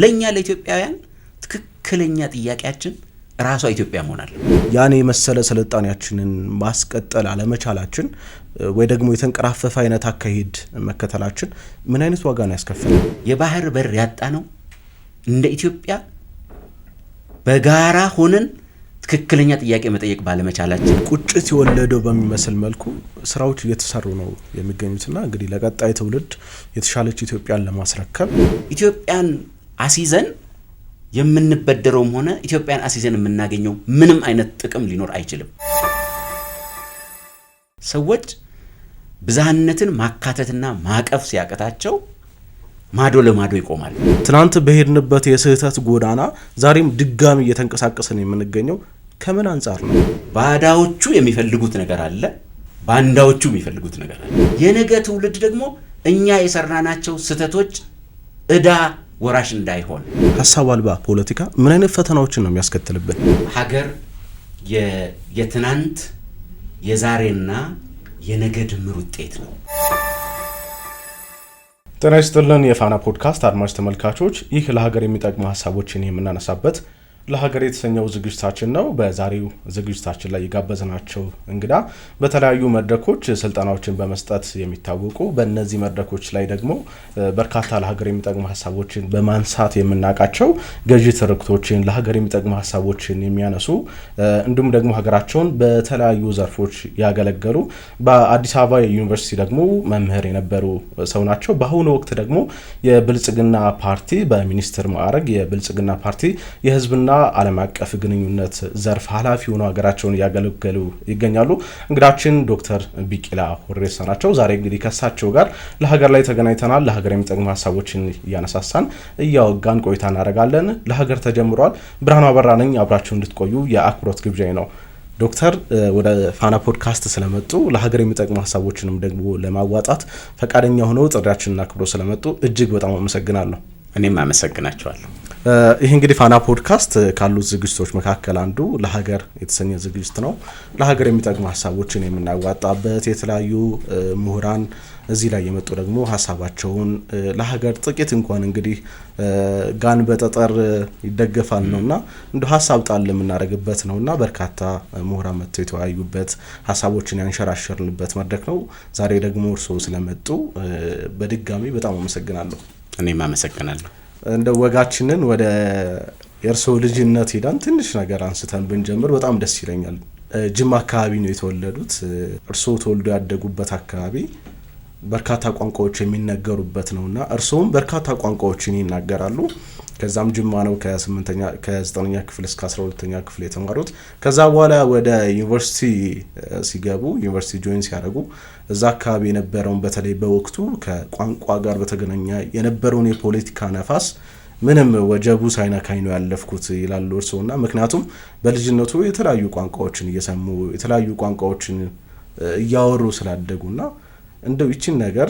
ለኛ ለኢትዮጵያውያን ትክክለኛ ጥያቄያችን ራሷ ኢትዮጵያ መሆናል። ያኔ መሰለ ስልጣኔያችንን ማስቀጠል አለመቻላችን ወይ ደግሞ የተንቀራፈፈ አይነት አካሄድ መከተላችን ምን አይነት ዋጋ ነው ያስከፈለው? የባህር በር ያጣ ነው እንደ ኢትዮጵያ በጋራ ሆነን ትክክለኛ ጥያቄ መጠየቅ ባለመቻላችን ቁጭት የወለደው በሚመስል መልኩ ስራዎች እየተሰሩ ነው የሚገኙትና እንግዲህ ለቀጣይ ትውልድ የተሻለች ኢትዮጵያን ለማስረከብ ኢትዮጵያን አሲዘን የምንበደረውም ሆነ ኢትዮጵያን አሲዘን የምናገኘው ምንም አይነት ጥቅም ሊኖር አይችልም። ሰዎች ብዝሃነትን ማካተትና ማቀፍ ሲያቀታቸው ማዶ ለማዶ ይቆማል። ትናንት በሄድንበት የስህተት ጎዳና ዛሬም ድጋሚ እየተንቀሳቀሰን የምንገኘው ከምን አንፃር ነው? ባዳዎቹ የሚፈልጉት ነገር አለ፣ ባንዳዎቹ የሚፈልጉት ነገር አለ። የነገ ትውልድ ደግሞ እኛ የሰራናቸው ስህተቶች እዳ ወራሽ እንዳይሆን ሐሳብ አልባ ፖለቲካ ምን አይነት ፈተናዎችን ነው የሚያስከትልብን? ሀገር የትናንት የዛሬና የነገ ድምር ውጤት ነው። ጤና ይስጥልን የፋና ፖድካስት አድማጭ ተመልካቾች፣ ይህ ለሀገር የሚጠቅሙ ሐሳቦችን የምናነሳበት ለሀገር የተሰኘው ዝግጅታችን ነው። በዛሬው ዝግጅታችን ላይ የጋበዝናቸው እንግዳ በተለያዩ መድረኮች ስልጠናዎችን በመስጠት የሚታወቁ በእነዚህ መድረኮች ላይ ደግሞ በርካታ ለሀገር የሚጠቅሙ ሐሳቦችን በማንሳት የምናውቃቸው ገዢ ትርክቶችን ለሀገር የሚጠቅሙ ሐሳቦችን የሚያነሱ እንዲሁም ደግሞ ሀገራቸውን በተለያዩ ዘርፎች ያገለገሉ በአዲስ አበባ ዩኒቨርሲቲ ደግሞ መምህር የነበሩ ሰው ናቸው። በአሁኑ ወቅት ደግሞ የብልጽግና ፓርቲ በሚኒስትር ማዕረግ የብልጽግና ፓርቲ የህዝብና ዓለም አቀፍ ግንኙነት ዘርፍ ኃላፊ ሆነው ሀገራቸውን ያገለገሉ ይገኛሉ። እንግዳችን ዶክተር ቢቂላ ሁሬሳ ናቸው። ዛሬ እንግዲህ ከሳቸው ጋር ለሀገር ላይ ተገናኝተናል። ለሀገር የሚጠቅሙ ሐሳቦችን እያነሳሳን እያወጋን ቆይታ እናደርጋለን። ለሀገር ተጀምሯል። ብርሃኑ አበራ ነኝ። አብራችሁ እንድትቆዩ የአክብሮት ግብዣዬ ነው። ዶክተር ወደ ፋና ፖድካስት ስለመጡ ለሀገር የሚጠቅሙ ሐሳቦችንም ደግሞ ለማዋጣት ፈቃደኛ ሆነው ጥሪያችንን አክብሮ ስለመጡ እጅግ በጣም አመሰግናለሁ። እኔም አመሰግናቸዋለሁ። ይህ እንግዲህ ፋና ፖድካስት ካሉት ዝግጅቶች መካከል አንዱ ለሀገር የተሰኘ ዝግጅት ነው። ለሀገር የሚጠቅሙ ሐሳቦችን የምናዋጣበት የተለያዩ ምሁራን እዚህ ላይ የመጡ ደግሞ ሐሳባቸውን ለሀገር ጥቂት እንኳን እንግዲህ ጋን በጠጠር ይደገፋል ነውና እንደ ሐሳብ ጣል የምናደርግበት ነውና በርካታ ምሁራን መጥተው የተወያዩበት ሐሳቦችን ያንሸራሸርንበት መድረክ ነው። ዛሬ ደግሞ እርስዎ ስለመጡ በድጋሚ በጣም አመሰግናለሁ። እኔም አመሰግናለሁ። እንደ ወጋችንን ወደ የእርስዎ ልጅነት ሄዳን ትንሽ ነገር አንስተን ብንጀምር በጣም ደስ ይለኛል። ጅማ አካባቢ ነው የተወለዱት። እርስዎ ተወልዶ ያደጉበት አካባቢ በርካታ ቋንቋዎች የሚነገሩበት ነውና እርስዎም በርካታ ቋንቋዎችን ይናገራሉ። ከዛም ጅማ ነው ከ9ኛ ክፍል እስከ 12ኛ ክፍል የተማሩት። ከዛ በኋላ ወደ ዩኒቨርሲቲ ሲገቡ ዩኒቨርሲቲ ጆይን ሲያደርጉ እዛ አካባቢ የነበረውን በተለይ በወቅቱ ከቋንቋ ጋር በተገናኘ የነበረውን የፖለቲካ ነፋስ ምንም ወጀቡ ሳይነካኝ ነው ያለፍኩት ይላሉ እርስዎና ምክንያቱም በልጅነቱ የተለያዩ ቋንቋዎችን እየሰሙ የተለያዩ ቋንቋዎችን እያወሩ ስላደጉና እንደው ይችን ነገር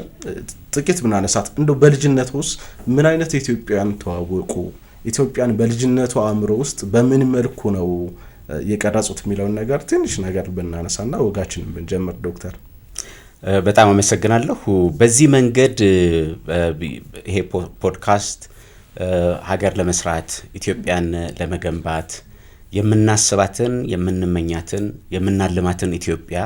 ጥቂት ብናነሳት እንደው በልጅነት ውስጥ ምን አይነት ኢትዮጵያን ተዋወቁ? ኢትዮጵያን በልጅነቱ አእምሮ ውስጥ በምን መልኩ ነው የቀረጹት የሚለውን ነገር ትንሽ ነገር ብናነሳና ወጋችንን ብንጀምር ዶክተር። በጣም አመሰግናለሁ። በዚህ መንገድ ይሄ ፖድካስት ሀገር ለመስራት ኢትዮጵያን ለመገንባት የምናስባትን የምንመኛትን የምናልማትን ኢትዮጵያ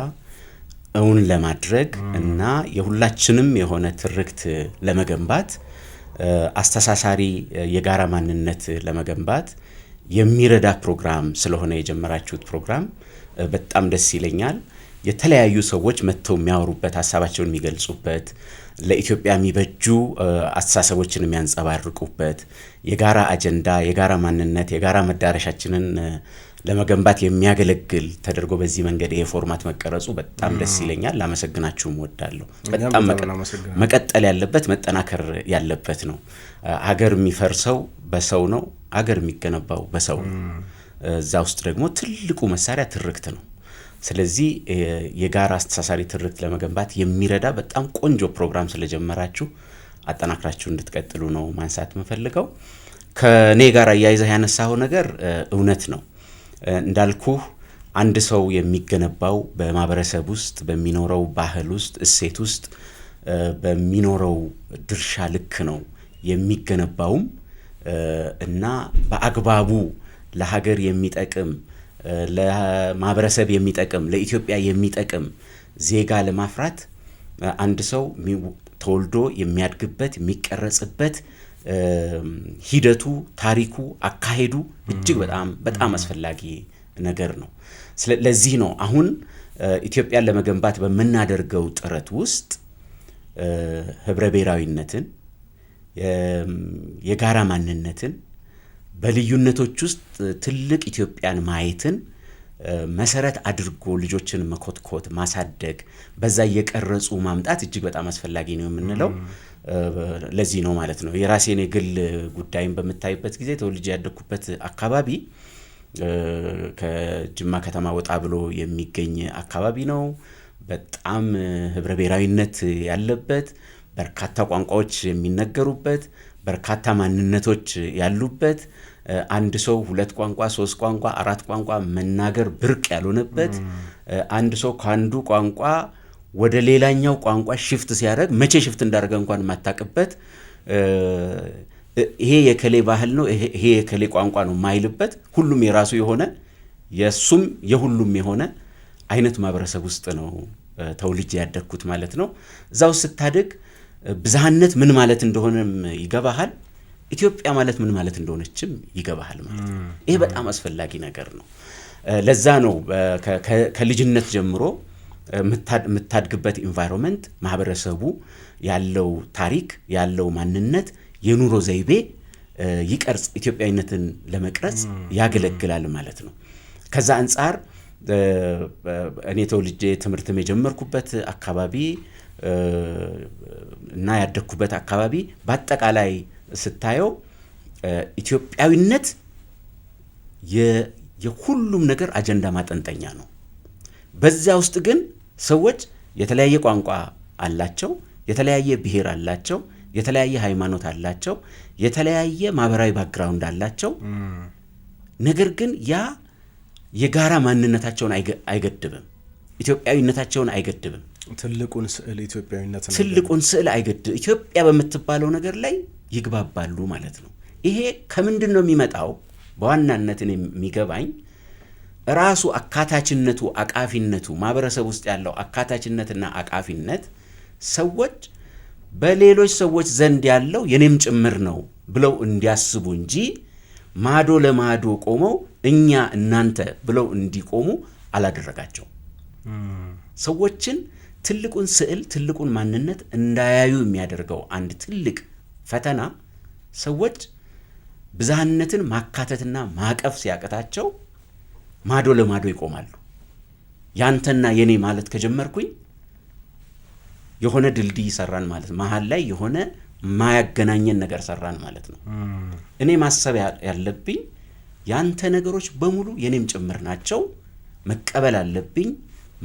እውን ለማድረግ እና የሁላችንም የሆነ ትርክት ለመገንባት አስተሳሳሪ የጋራ ማንነት ለመገንባት የሚረዳ ፕሮግራም ስለሆነ የጀመራችሁት ፕሮግራም በጣም ደስ ይለኛል። የተለያዩ ሰዎች መጥተው የሚያወሩበት ሐሳባቸውን የሚገልጹበት ለኢትዮጵያ የሚበጁ አስተሳሰቦችን የሚያንጸባርቁበት የጋራ አጀንዳ የጋራ ማንነት የጋራ መዳረሻችንን ለመገንባት የሚያገለግል ተደርጎ በዚህ መንገድ ይሄ ፎርማት መቀረጹ በጣም ደስ ይለኛል። ላመሰግናችሁም ወዳለሁ። በጣም መቀጠል ያለበት መጠናከር ያለበት ነው። ሀገር የሚፈርሰው በሰው ነው። ሀገር የሚገነባው በሰው ነው። እዛ ውስጥ ደግሞ ትልቁ መሳሪያ ትርክት ነው። ስለዚህ የጋራ አስተሳሳሪ ትርክት ለመገንባት የሚረዳ በጣም ቆንጆ ፕሮግራም ስለጀመራችሁ አጠናክራችሁ እንድትቀጥሉ ነው ማንሳት የምፈልገው። ከኔ ጋር አያይዘህ ያነሳው ነገር እውነት ነው። እንዳልኩ አንድ ሰው የሚገነባው በማህበረሰብ ውስጥ በሚኖረው ባህል ውስጥ እሴት ውስጥ በሚኖረው ድርሻ ልክ ነው የሚገነባውም እና በአግባቡ ለሀገር የሚጠቅም ለማህበረሰብ የሚጠቅም ለኢትዮጵያ የሚጠቅም ዜጋ ለማፍራት አንድ ሰው ተወልዶ የሚያድግበት የሚቀረጽበት ሂደቱ፣ ታሪኩ፣ አካሄዱ እጅግ በጣም አስፈላጊ ነገር ነው። ለዚህ ነው አሁን ኢትዮጵያን ለመገንባት በምናደርገው ጥረት ውስጥ ህብረ ብሔራዊነትን፣ የጋራ ማንነትን፣ በልዩነቶች ውስጥ ትልቅ ኢትዮጵያን ማየትን መሰረት አድርጎ ልጆችን መኮትኮት፣ ማሳደግ፣ በዛ እየቀረጹ ማምጣት እጅግ በጣም አስፈላጊ ነው የምንለው ለዚህ ነው ማለት ነው። የራሴን የግል ጉዳይን በምታይበት ጊዜ ተወልጄ ያደግኩበት አካባቢ ከጅማ ከተማ ወጣ ብሎ የሚገኝ አካባቢ ነው። በጣም ህብረ ብሔራዊነት ያለበት፣ በርካታ ቋንቋዎች የሚነገሩበት፣ በርካታ ማንነቶች ያሉበት፣ አንድ ሰው 2 ቋንቋ 3 ቋንቋ 4 ቋንቋ መናገር ብርቅ ያልሆነበት፣ አንድ ሰው ከአንዱ ቋንቋ ወደ ሌላኛው ቋንቋ ሽፍት ሲያደርግ መቼ ሽፍት እንዳደረገ እንኳን የማታውቅበት፣ ይሄ የከሌ ባህል ነው ይሄ የከሌ ቋንቋ ነው የማይልበት፣ ሁሉም የራሱ የሆነ የሱም የሁሉም የሆነ አይነት ማህበረሰብ ውስጥ ነው ተወልጄ ያደግኩት ማለት ነው። እዛው ስታድግ ብዝሃነት ምን ማለት እንደሆነም ይገባሃል፣ ኢትዮጵያ ማለት ምን ማለት እንደሆነችም ይገባሃል ማለት ነው። ይሄ በጣም አስፈላጊ ነገር ነው። ለዛ ነው ከልጅነት ጀምሮ የምታድግበት ኢንቫይሮንመንት፣ ማህበረሰቡ ያለው ታሪክ ያለው ማንነት፣ የኑሮ ዘይቤ ይቀርጽ ኢትዮጵያዊነትን ለመቅረጽ ያገለግላል ማለት ነው። ከዛ አንጻር እኔ ተወልጄ ትምህርትም የጀመርኩበት አካባቢ እና ያደግኩበት አካባቢ በአጠቃላይ ስታየው ኢትዮጵያዊነት የሁሉም ነገር አጀንዳ ማጠንጠኛ ነው። በዚያ ውስጥ ግን ሰዎች የተለያየ ቋንቋ አላቸው፣ የተለያየ ብሔር አላቸው፣ የተለያየ ሃይማኖት አላቸው፣ የተለያየ ማህበራዊ ባክግራውንድ አላቸው። ነገር ግን ያ የጋራ ማንነታቸውን አይገድብም፣ ኢትዮጵያዊነታቸውን አይገድብም። ትልቁን ስዕል አይገድብም። ኢትዮጵያ በምትባለው ነገር ላይ ይግባባሉ ማለት ነው። ይሄ ከምንድን ነው የሚመጣው? በዋናነት የሚገባኝ ራሱ አካታችነቱ፣ አቃፊነቱ፣ ማህበረሰብ ውስጥ ያለው አካታችነትና አቃፊነት ሰዎች በሌሎች ሰዎች ዘንድ ያለው የኔም ጭምር ነው ብለው እንዲያስቡ እንጂ ማዶ ለማዶ ቆመው እኛ እናንተ ብለው እንዲቆሙ አላደረጋቸው። ሰዎችን ትልቁን ስዕል ትልቁን ማንነት እንዳያዩ የሚያደርገው አንድ ትልቅ ፈተና ሰዎች ብዝሃነትን ማካተትና ማቀፍ ሲያቅታቸው ማዶ ለማዶ ይቆማሉ። ያንተና የኔ ማለት ከጀመርኩኝ የሆነ ድልድይ ሰራን ማለት መሀል ላይ የሆነ ማያገናኘን ነገር ሰራን ማለት ነው። እኔ ማሰብ ያለብኝ ያንተ ነገሮች በሙሉ የኔም ጭምር ናቸው፣ መቀበል አለብኝ፣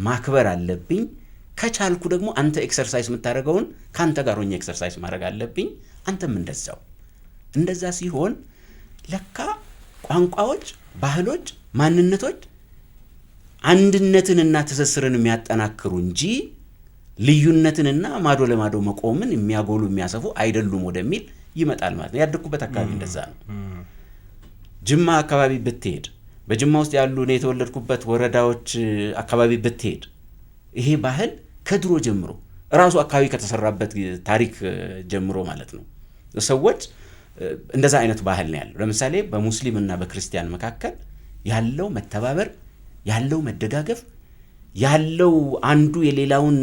ማክበር አለብኝ። ከቻልኩ ደግሞ አንተ ኤክሰርሳይዝ የምታደርገውን ከአንተ ጋር ሆኜ ኤክሰርሳይዝ ማድረግ አለብኝ፣ አንተም እንደዛው። እንደዛ ሲሆን ለካ ቋንቋዎች፣ ባህሎች፣ ማንነቶች አንድነትንና ትስስርን የሚያጠናክሩ እንጂ ልዩነትንና ማዶ ለማዶ መቆምን የሚያጎሉ የሚያሰፉ አይደሉም ወደሚል ይመጣል ማለት ነው። ያደግኩበት አካባቢ እንደዛ ነው። ጅማ አካባቢ ብትሄድ፣ በጅማ ውስጥ ያሉ እኔ የተወለድኩበት ወረዳዎች አካባቢ ብትሄድ ይሄ ባህል ከድሮ ጀምሮ ራሱ አካባቢ ከተሰራበት ታሪክ ጀምሮ ማለት ነው ሰዎች እንደዛ አይነት ባህል ነው ያለው። ለምሳሌ በሙስሊምና በክርስቲያን መካከል ያለው መተባበር፣ ያለው መደጋገፍ፣ ያለው አንዱ የሌላውን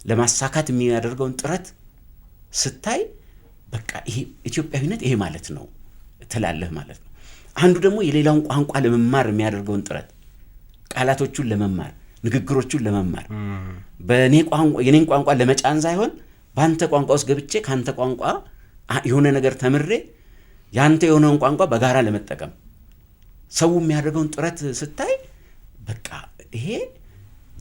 ለማሳካት የሚያደርገውን ጥረት ስታይ በቃ ይሄ ኢትዮጵያዊነት ይሄ ማለት ነው ትላለህ ማለት ነው። አንዱ ደግሞ የሌላውን ቋንቋ ለመማር የሚያደርገውን ጥረት፣ ቃላቶቹን ለመማር፣ ንግግሮቹን ለመማር የኔን ቋንቋ ለመጫን ሳይሆን በአንተ ቋንቋ ውስጥ ገብቼ ከአንተ ቋንቋ የሆነ ነገር ተምሬ ያንተ የሆነውን ቋንቋ በጋራ ለመጠቀም ሰው የሚያደርገውን ጥረት ስታይ በቃ ይሄ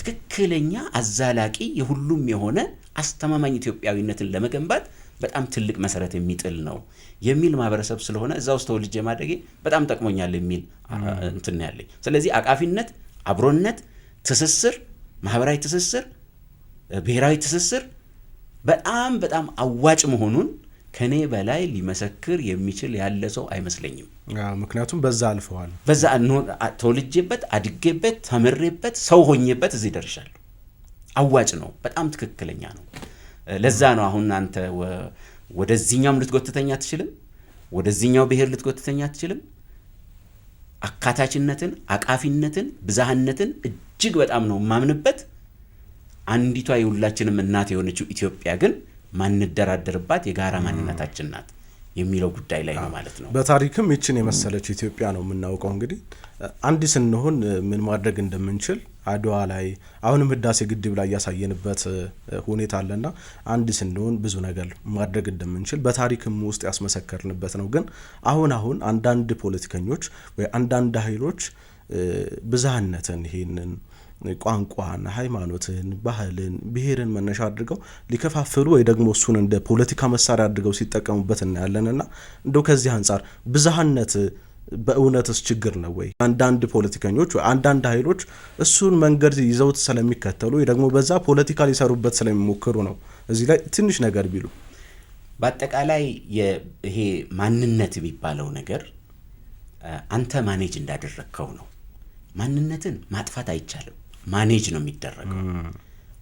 ትክክለኛ አዛላቂ የሁሉም የሆነ አስተማማኝ ኢትዮጵያዊነትን ለመገንባት በጣም ትልቅ መሰረት የሚጥል ነው የሚል ማህበረሰብ ስለሆነ እዛ ውስጥ ተወልጄ ማደጌ በጣም ጠቅሞኛል የሚል እንትን ያለኝ። ስለዚህ አቃፊነት፣ አብሮነት፣ ትስስር፣ ማህበራዊ ትስስር፣ ብሔራዊ ትስስር በጣም አዋጭ መሆኑን ከኔ በላይ ሊመሰክር የሚችል ያለ ሰው አይመስለኝም። ምክንያቱም በዛ አልፈዋል። በዛ ተወልጄበት አድጌበት ተምሬበት ሰው ሆኜበት እዚህ ደርሻለሁ። አዋጭ ነው፣ በጣም ትክክለኛ ነው። ለዛ ነው አሁን አንተ ወደዚህኛውም ልትጎትተኛ አትችልም፣ ወደዚህኛው ብሔር ልትጎትተኛ አትችልም። አካታችነትን፣ አቃፊነትን፣ ብዝሃነትን እጅግ በጣም ነው የማምንበት። አንዲቷ የሁላችንም እናት የሆነችው ኢትዮጵያ ግን ማንደራደርባት የጋራ ማንነታችን ናት የሚለው ጉዳይ ላይ ነው ማለት ነው። በታሪክም ይችን የመሰለች ኢትዮጵያ ነው የምናውቀው። እንግዲህ አንድ ስንሆን ምን ማድረግ እንደምንችል አድዋ ላይ አሁንም ህዳሴ ግድብ ላይ ያሳየንበት ሁኔታ አለና አንድ ስንሆን ብዙ ነገር ማድረግ እንደምንችል በታሪክም ውስጥ ያስመሰከርንበት ነው። ግን አሁን አንዳንድ ፖለቲከኞች ወይ አንዳንድ ኃይሎች ብዝሃነትን ይሄንን ቋንቋን፣ ሃይማኖትን፣ ባህልን፣ ብሔርን መነሻ አድርገው ሊከፋፍሉ ወይ ደግሞ እሱን እንደ ፖለቲካ መሳሪያ አድርገው ሲጠቀሙበት እናያለንና እንደው ከዚህ አንጻር ብዝሃነት በእውነትስ ችግር ነው ወይ? አንዳንድ ፖለቲከኞች ወይ አንዳንድ ኃይሎች እሱን መንገድ ይዘውት ስለሚከተሉ ወይ ደግሞ በዛ ፖለቲካ ሊሰሩበት ስለሚሞክሩ ነው። እዚህ ላይ ትንሽ ነገር ቢሉ። በአጠቃላይ ይሄ ማንነት የሚባለው ነገር አንተ ማኔጅ እንዳደረግከው ነው። ማንነትን ማጥፋት አይቻልም። ማኔጅ ነው የሚደረገው።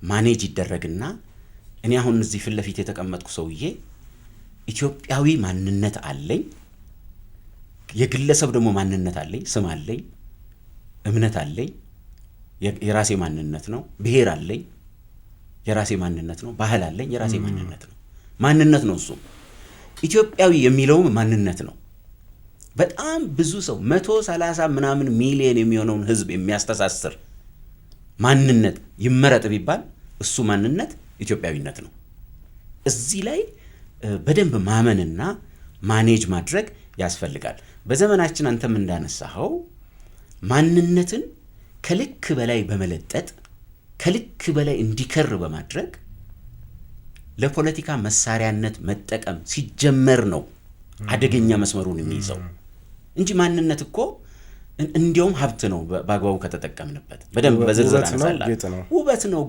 ማኔጅ ይደረግና እኔ አሁን እዚህ ፊት ለፊት የተቀመጥኩ ሰውዬ ኢትዮጵያዊ ማንነት አለኝ፣ የግለሰብ ደግሞ ማንነት አለኝ፣ ስም አለኝ፣ እምነት አለኝ፣ የራሴ ማንነት ነው። ብሔር አለኝ፣ የራሴ ማንነት ነው። ባህል አለኝ፣ የራሴ ማንነት ነው። ማንነት ነው እሱ። ኢትዮጵያዊ የሚለውም ማንነት ነው። በጣም ብዙ ሰው 130 ምናምን ሚሊዮን የሚሆነውን ህዝብ የሚያስተሳስር ማንነት ይመረጥ ቢባል እሱ ማንነት ኢትዮጵያዊነት ነው። እዚህ ላይ በደንብ ማመንና ማኔጅ ማድረግ ያስፈልጋል። በዘመናችን አንተም እንዳነሳኸው ማንነትን ከልክ በላይ በመለጠጥ ከልክ በላይ እንዲከር በማድረግ ለፖለቲካ መሳሪያነት መጠቀም ሲጀመር ነው አደገኛ መስመሩን የሚይዘው እንጂ ማንነት እኮ እንዲያውም ሀብት ነው በአግባቡ ከተጠቀምንበት። በደንብ በዝርዝር አነሳለሁ። ውበት ነው፣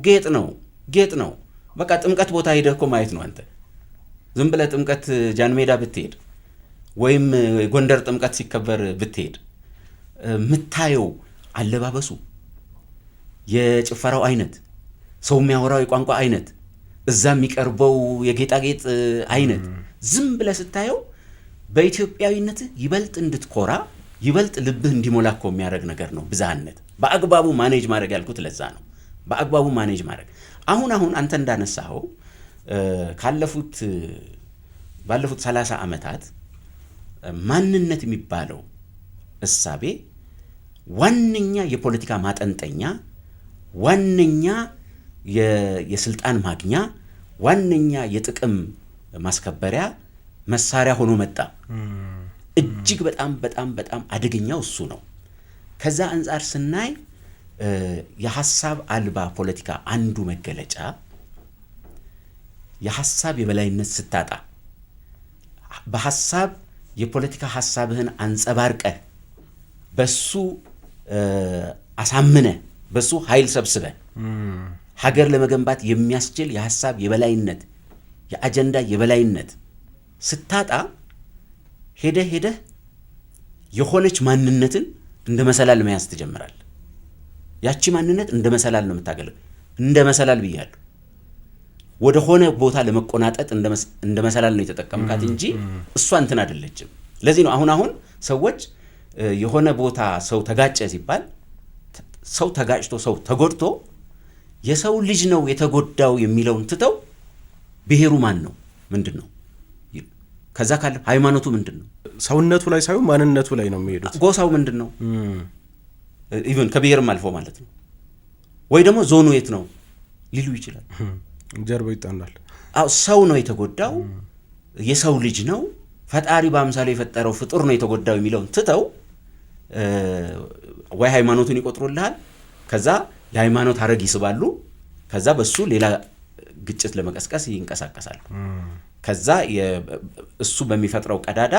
ጌጥ ነው። በቃ ጥምቀት ቦታ ሄደህ እኮ ማየት ነው። አንተ ዝም ብለህ ጥምቀት ጃን ሜዳ ብትሄድ ወይም ጎንደር ጥምቀት ሲከበር ብትሄድ ምታየው አለባበሱ፣ የጭፈራው አይነት፣ ሰው የሚያወራው የቋንቋ አይነት፣ እዛ የሚቀርበው የጌጣጌጥ አይነት ዝም ብለህ ስታየው በኢትዮጵያዊነት ይበልጥ እንድትኮራ ይበልጥ ልብህ እንዲሞላ እኮ የሚያደርግ ነገር ነው። ብዝሃነት በአግባቡ ማኔጅ ማድረግ ያልኩት ለዛ ነው። በአግባቡ ማኔጅ ማድረግ አሁን አንተ እንዳነሳኸው ባለፉት 30 ዓመታት ማንነት የሚባለው እሳቤ ዋነኛ የፖለቲካ ማጠንጠኛ፣ ዋነኛ የስልጣን ማግኛ፣ ዋነኛ የጥቅም ማስከበሪያ መሳሪያ ሆኖ መጣ። እጅግ በጣም በጣም በጣም አደገኛው እሱ ነው። ከዛ አንጻር ስናይ የሐሳብ አልባ ፖለቲካ አንዱ መገለጫ የሐሳብ የበላይነት ስታጣ፣ በሐሳብ የፖለቲካ ሐሳብህን አንጸባርቀህ በሱ አሳምነ በሱ ኃይል ሰብስበ ሀገር ለመገንባት የሚያስችል የሐሳብ የበላይነት የአጀንዳ የበላይነት ስታጣ ሄደህ የሆነች ማንነትን እንደ መሰላል መያዝ ትጀምራል። ያቺ ማንነት እንደ መሰላል ነው የምታገለግለው። እንደ መሰላል ብያለሁ። ወደ ሆነ ቦታ ለመቆናጠጥ እንደ መሰላል ነው የተጠቀምካት እንጂ እሷ እንትን አይደለችም። ለዚህ ነው አሁን ሰዎች የሆነ ቦታ ሰው ተጋጨ ሲባል ሰው ተጋጭቶ ሰው ተጎድቶ የሰው ልጅ ነው የተጎዳው የሚለውን ትተው ብሔሩ ማን ነው ምንድን ነው ከዛ ካለ ሃይማኖቱ ምንድን ነው ሰውነቱ ላይ ሳይሆን ማንነቱ ላይ ነው የሚሄዱት። ጎሳው ምንድን ነው ኢቭን ከብሔርም አልፎ ማለት ነው። ወይ ደግሞ ዞኑ የት ነው ሊሉ ይችላል። ጀርባው ይጣናል። ሰው ነው የተጎዳው፣ የሰው ልጅ ነው፣ ፈጣሪ በአምሳሉ የፈጠረው ፍጡር ነው የተጎዳው የሚለውን ትተው ወይ ሃይማኖቱን ይቆጥሩልሃል። ከዛ የሃይማኖት ሀረግ ይስባሉ። ከዛ በሱ ሌላ ግጭት ለመቀስቀስ ይንቀሳቀሳሉ። ከዛ እሱ በሚፈጥረው ቀዳዳ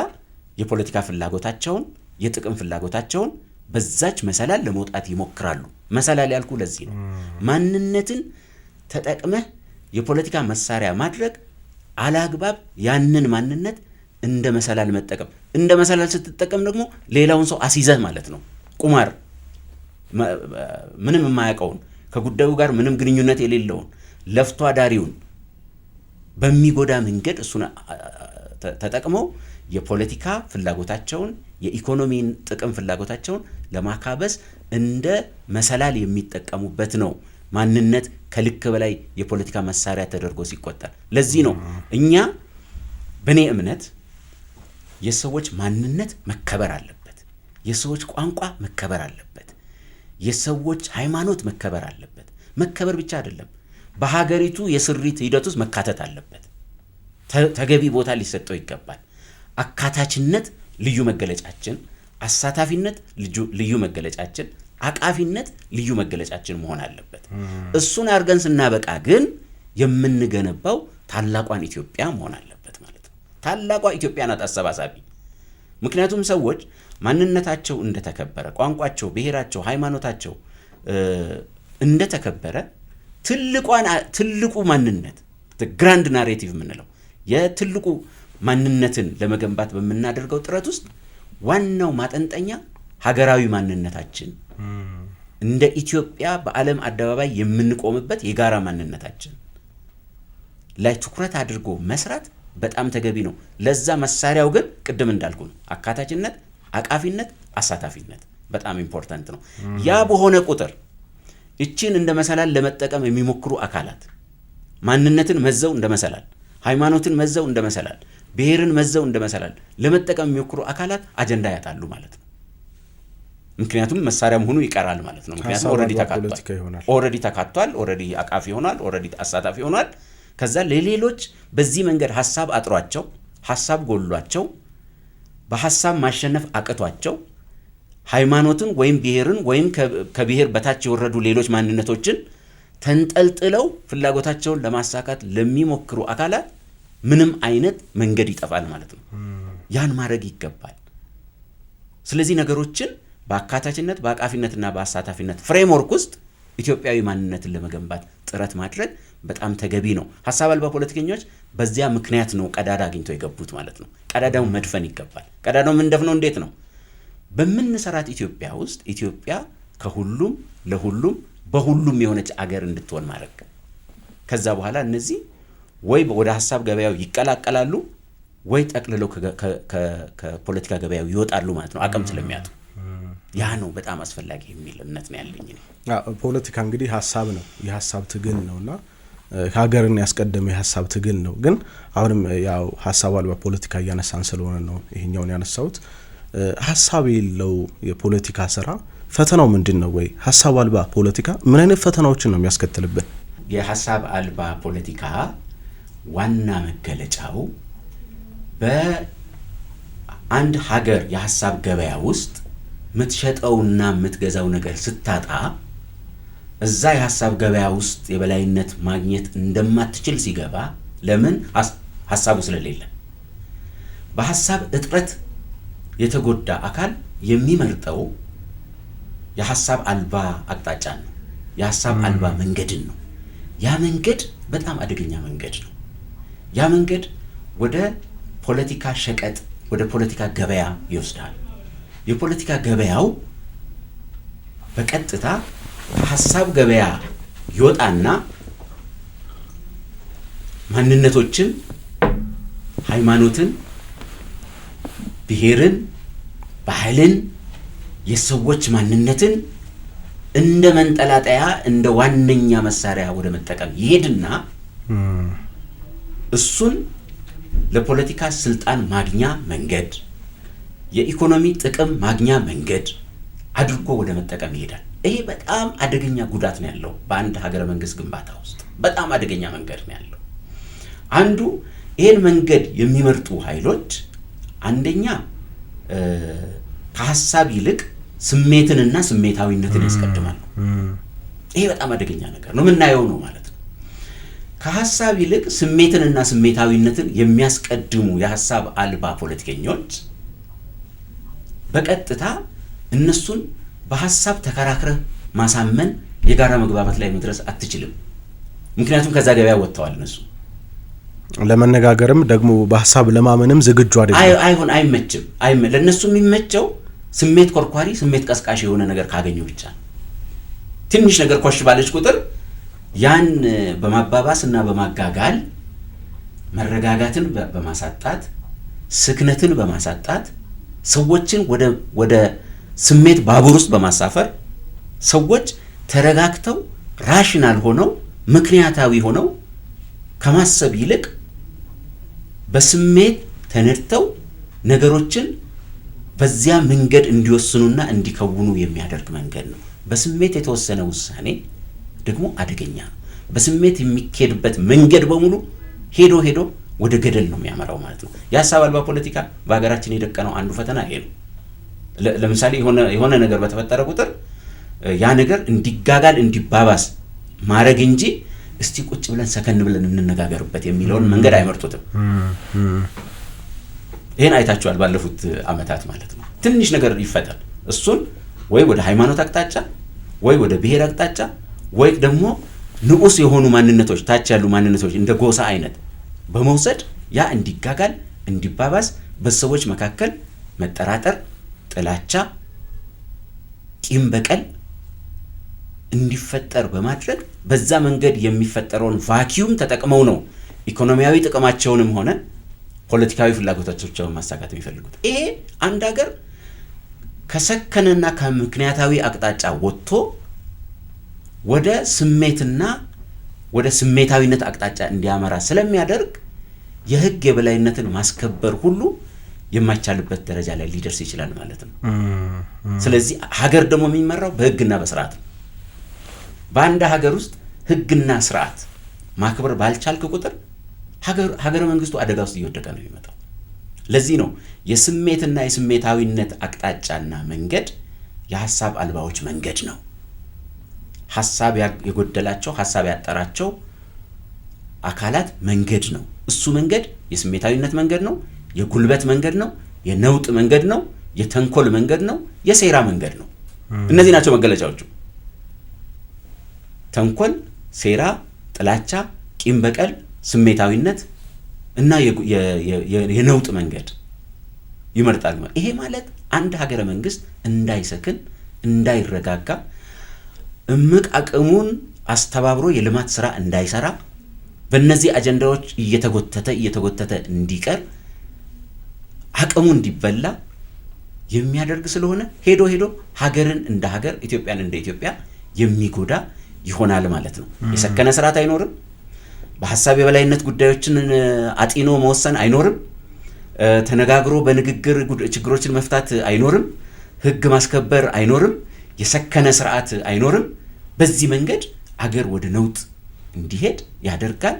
የፖለቲካ ፍላጎታቸውን የጥቅም ፍላጎታቸውን በዛች መሰላል ለመውጣት ይሞክራሉ። መሰላል ያልኩ ለዚህ ነው። ማንነትን ተጠቅመህ የፖለቲካ መሳሪያ ማድረግ አላግባብ ያንን ማንነት እንደ መሰላል መጠቀም። እንደ መሰላል ስትጠቀም ደግሞ ሌላውን ሰው አስይዘህ ማለት ነው። ቁማር ምንም የማያውቀውን ከጉዳዩ ጋር ምንም ግንኙነት የሌለውን ለፍቶ አዳሪውን በሚጎዳ መንገድ እሱን ተጠቅመው የፖለቲካ ፍላጎታቸውን የኢኮኖሚን ጥቅም ፍላጎታቸውን ለማካበስ እንደ መሰላል የሚጠቀሙበት ነው። ማንነት ከልክ በላይ የፖለቲካ መሳሪያ ተደርጎ ሲቆጠር ለዚህ ነው እኛ በእኔ እምነት የሰዎች ማንነት መከበር አለበት፣ የሰዎች ቋንቋ መከበር አለበት፣ የሰዎች ሃይማኖት መከበር አለበት። መከበር ብቻ አይደለም፣ በሀገሪቱ የስሪት ሂደት ውስጥ መካተት አለበት። ተገቢ ቦታ ሊሰጠው ይገባል። አካታችነት ልዩ መገለጫችን፣ አሳታፊነት ልዩ መገለጫችን፣ አቃፊነት ልዩ መገለጫችን መሆን አለበት። እሱን አድርገን ስናበቃ ግን የምንገነባው ታላቋን ኢትዮጵያ መሆን አለበት ማለት ነው። ታላቋ ኢትዮጵያ ናት አሰባሳቢ። ምክንያቱም ሰዎች ማንነታቸው እንደተከበረ፣ ቋንቋቸው፣ ብሔራቸው፣ ሃይማኖታቸው እንደተከበረ ትልቁ ማንነት ግራንድ ናሬቲቭ የምንለው የትልቁ ማንነትን ለመገንባት በምናደርገው ጥረት ውስጥ ዋናው ማጠንጠኛ ሀገራዊ ማንነታችን እንደ ኢትዮጵያ በዓለም አደባባይ የምንቆምበት የጋራ ማንነታችን ላይ ትኩረት አድርጎ መስራት በጣም ተገቢ ነው። ለዛ መሳሪያው ግን ቅድም እንዳልኩ ነው፣ አካታችነት፣ አቃፊነት፣ አሳታፊነት በጣም ኢምፖርታንት ነው። ያ በሆነ ቁጥር እቺን እንደ መሰላል ለመጠቀም የሚሞክሩ አካላት ማንነትን መዘው እንደ መሰላል፣ ሃይማኖትን መዘው እንደ መሰላል፣ ብሔርን መዘው እንደ መሰላል ለመጠቀም የሚሞክሩ አካላት አጀንዳ ያጣሉ ማለት ነው። ምክንያቱም መሳሪያ መሆኑ ይቀራል ማለት ነው። ምክንያቱም ኦልሬዲ ተካቷል፣ ኦልሬዲ አቃፊ ሆኗል፣ ኦልሬዲ አሳታፊ ሆኗል። ከዛ ለሌሎች በዚህ መንገድ ሐሳብ አጥሯቸው፣ ሐሳብ ጎሏቸው፣ በሐሳብ ማሸነፍ አቅቷቸው ሃይማኖትን ወይም ብሔርን ወይም ከብሔር በታች የወረዱ ሌሎች ማንነቶችን ተንጠልጥለው ፍላጎታቸውን ለማሳካት ለሚሞክሩ አካላት ምንም አይነት መንገድ ይጠፋል ማለት ነው። ያን ማድረግ ይገባል። ስለዚህ ነገሮችን በአካታችነት በአቃፊነትና በአሳታፊነት ፍሬምወርክ ውስጥ ኢትዮጵያዊ ማንነትን ለመገንባት ጥረት ማድረግ በጣም ተገቢ ነው። ሐሳብ አልባ ፖለቲከኞች በዚያ ምክንያት ነው ቀዳዳ አግኝተው የገቡት ማለት ነው። ቀዳዳውን መድፈን ይገባል። ቀዳዳው ምንደፍነው እንዴት ነው? በምንሰራት ኢትዮጵያ ውስጥ ኢትዮጵያ ከሁሉም ለሁሉም በሁሉም የሆነች አገር እንድትሆን ማድረግ። ከዛ በኋላ እነዚህ ወይ ወደ ሐሳብ ገበያው ይቀላቀላሉ ወይ ጠቅልለው ከፖለቲካ ገበያው ይወጣሉ ማለት ነው፣ አቅም ስለሚያጡ። ያ ነው በጣም አስፈላጊ የሚል እምነት ነው ያለኝ። ፖለቲካ እንግዲህ ሀሳብ ነው፣ የሀሳብ ትግል ነውና ሀገርን ያስቀደመ የሀሳብ ትግል ነው። ግን አሁንም ያው ሀሳብ አልባ ፖለቲካ እያነሳን ስለሆነ ነው ይሄኛውን ያነሳሁት። ሀሳብ የሌለው የፖለቲካ ስራ ፈተናው ምንድን ነው? ወይ ሀሳብ አልባ ፖለቲካ ምን አይነት ፈተናዎችን ነው የሚያስከትልብን? የሀሳብ አልባ ፖለቲካ ዋና መገለጫው በአንድ ሀገር የሀሳብ ገበያ ውስጥ የምትሸጠውና የምትገዛው ነገር ስታጣ እዛ የሀሳብ ገበያ ውስጥ የበላይነት ማግኘት እንደማትችል ሲገባ፣ ለምን? ሀሳቡ ስለሌለ። በሀሳብ እጥረት የተጎዳ አካል የሚመርጠው የሀሳብ አልባ አቅጣጫ ነው፣ የሀሳብ አልባ መንገድን ነው። ያ መንገድ በጣም አደገኛ መንገድ ነው። ያ መንገድ ወደ ፖለቲካ ሸቀጥ፣ ወደ ፖለቲካ ገበያ ይወስዳል። የፖለቲካ ገበያው በቀጥታ ከሀሳብ ገበያ ይወጣና ማንነቶችን፣ ሃይማኖትን፣ ብሔርን፣ ባህልን፣ የሰዎች ማንነትን እንደ መንጠላጠያ እንደ ዋነኛ መሳሪያ ወደ መጠቀም ይሄድና እሱን ለፖለቲካ ስልጣን ማግኛ መንገድ፣ የኢኮኖሚ ጥቅም ማግኛ መንገድ አድርጎ ወደ መጠቀም ይሄዳል። ይሄ በጣም አደገኛ ጉዳት ነው ያለው በአንድ ሀገረ መንግስት ግንባታ ውስጥ በጣም አደገኛ መንገድ ነው ያለው። አንዱ ይሄን መንገድ የሚመርጡ ኃይሎች አንደኛ ከሀሳብ ይልቅ ስሜትንና ስሜታዊነትን ያስቀድማሉ። ይሄ በጣም አደገኛ ነገር ነው፣ የምናየው ነው ማለት ነው። ከሀሳብ ይልቅ ስሜትንና ስሜታዊነትን የሚያስቀድሙ የሀሳብ አልባ ፖለቲከኞች በቀጥታ እነሱን በሀሳብ ተከራክረህ ማሳመን የጋራ መግባባት ላይ መድረስ አትችልም። ምክንያቱም ከዛ ገበያ ወጥተዋል እነሱ። ለመነጋገርም ደግሞ በሐሳብ ለማመንም ዝግጁ አይሆን አይመችም። ለነሱ የሚመቸው ስሜት ኮርኳሪ ስሜት ቀስቃሽ የሆነ ነገር ካገኙ ብቻ ትንሽ ነገር ኮሽ ባለች ቁጥር ያን በማባባስ እና በማጋጋል መረጋጋትን በማሳጣት ስክነትን በማሳጣት ሰዎችን ወደ ስሜት ባቡር ውስጥ በማሳፈር ሰዎች ተረጋግተው ራሽናል ሆነው ምክንያታዊ ሆነው ከማሰብ ይልቅ በስሜት ተነድተው ነገሮችን በዚያ መንገድ እንዲወስኑና እንዲከውኑ የሚያደርግ መንገድ ነው። በስሜት የተወሰነ ውሳኔ ደግሞ አደገኛ ነው። በስሜት የሚኬድበት መንገድ በሙሉ ሄዶ ወደ ገደል ነው የሚያመራው ማለት ነው። የሀሳብ አልባ ፖለቲካ በሀገራችን የደቀነው አንዱ ፈተና ይሄ ነው። ለምሳሌ የሆነ ነገር በተፈጠረ ቁጥር ያ ነገር እንዲጋጋል እንዲባባስ ማድረግ እንጂ እስቲ ቁጭ ብለን ሰከን ብለን እንነጋገርበት የሚለውን መንገድ አይመርጡትም። ይሄን አይታችኋል ባለፉት አመታት ማለት ነው። ትንሽ ነገር ይፈጠር እሱን ወይ ወደ ሃይማኖት አቅጣጫ ወይ ወደ ብሔር አቅጣጫ ወይ ደግሞ ንዑስ የሆኑ ማንነቶች ታች ያሉ ማንነቶች እንደ ጎሳ አይነት በመውሰድ ያ እንዲጋጋል እንዲባባስ በሰዎች መካከል መጠራጠር፣ ጥላቻ፣ ቂም በቀል እንዲፈጠር በማድረግ በዛ መንገድ የሚፈጠረውን ቫኪዩም ተጠቅመው ነው ኢኮኖሚያዊ ጥቅማቸውንም ሆነ ፖለቲካዊ ፍላጎታቸውን ማሳካት የሚፈልጉት። ይሄ አንድ ሀገር ከሰከነና ከምክንያታዊ አቅጣጫ ወጥቶ ወደ ስሜትና ወደ ስሜታዊነት አቅጣጫ እንዲያመራ ስለሚያደርግ የህግ የበላይነትን ማስከበር ሁሉ የማይቻልበት ደረጃ ላይ ሊደርስ ይችላል ማለት ነው። ስለዚህ ሀገር ደግሞ የሚመራው በህግና በስርዓት ነው። በአንድ ሀገር ውስጥ ህግና ስርዓት ማክበር ባልቻልክ ቁጥር ሀገረ መንግስቱ አደጋ ውስጥ እየወደቀ ነው የሚመጣው። ለዚህ ነው የስሜትና የስሜታዊነት አቅጣጫና መንገድ የሐሳብ አልባዎች መንገድ ነው። ሐሳብ የጎደላቸው ሐሳብ ያጠራቸው አካላት መንገድ ነው። እሱ መንገድ የስሜታዊነት መንገድ ነው፣ የጉልበት መንገድ ነው፣ የነውጥ መንገድ ነው፣ የተንኮል መንገድ ነው፣ የሴራ መንገድ ነው። እነዚህ ናቸው መገለጫዎቹ። ተንኮል፣ ሴራ፣ ጥላቻ፣ ቂም በቀል፣ ስሜታዊነት እና የነውጥ መንገድ ይመርጣል። ይሄ ማለት አንድ ሀገረ መንግስት እንዳይሰክን እንዳይረጋጋ እምቅ አቅሙን አስተባብሮ የልማት ስራ እንዳይሰራ በእነዚህ አጀንዳዎች እየተጎተተ እንዲቀር አቅሙ እንዲበላ የሚያደርግ ስለሆነ ሄዶ ሀገርን እንደ ሀገር ኢትዮጵያን እንደ ኢትዮጵያ የሚጎዳ ይሆናል ማለት ነው። የሰከነ ስርዓት አይኖርም። በሐሳብ የበላይነት ጉዳዮችን አጢኖ መወሰን አይኖርም። ተነጋግሮ በንግግር ችግሮችን መፍታት አይኖርም። ህግ ማስከበር አይኖርም። የሰከነ ስርዓት አይኖርም። በዚህ መንገድ አገር ወደ ነውጥ እንዲሄድ ያደርጋል።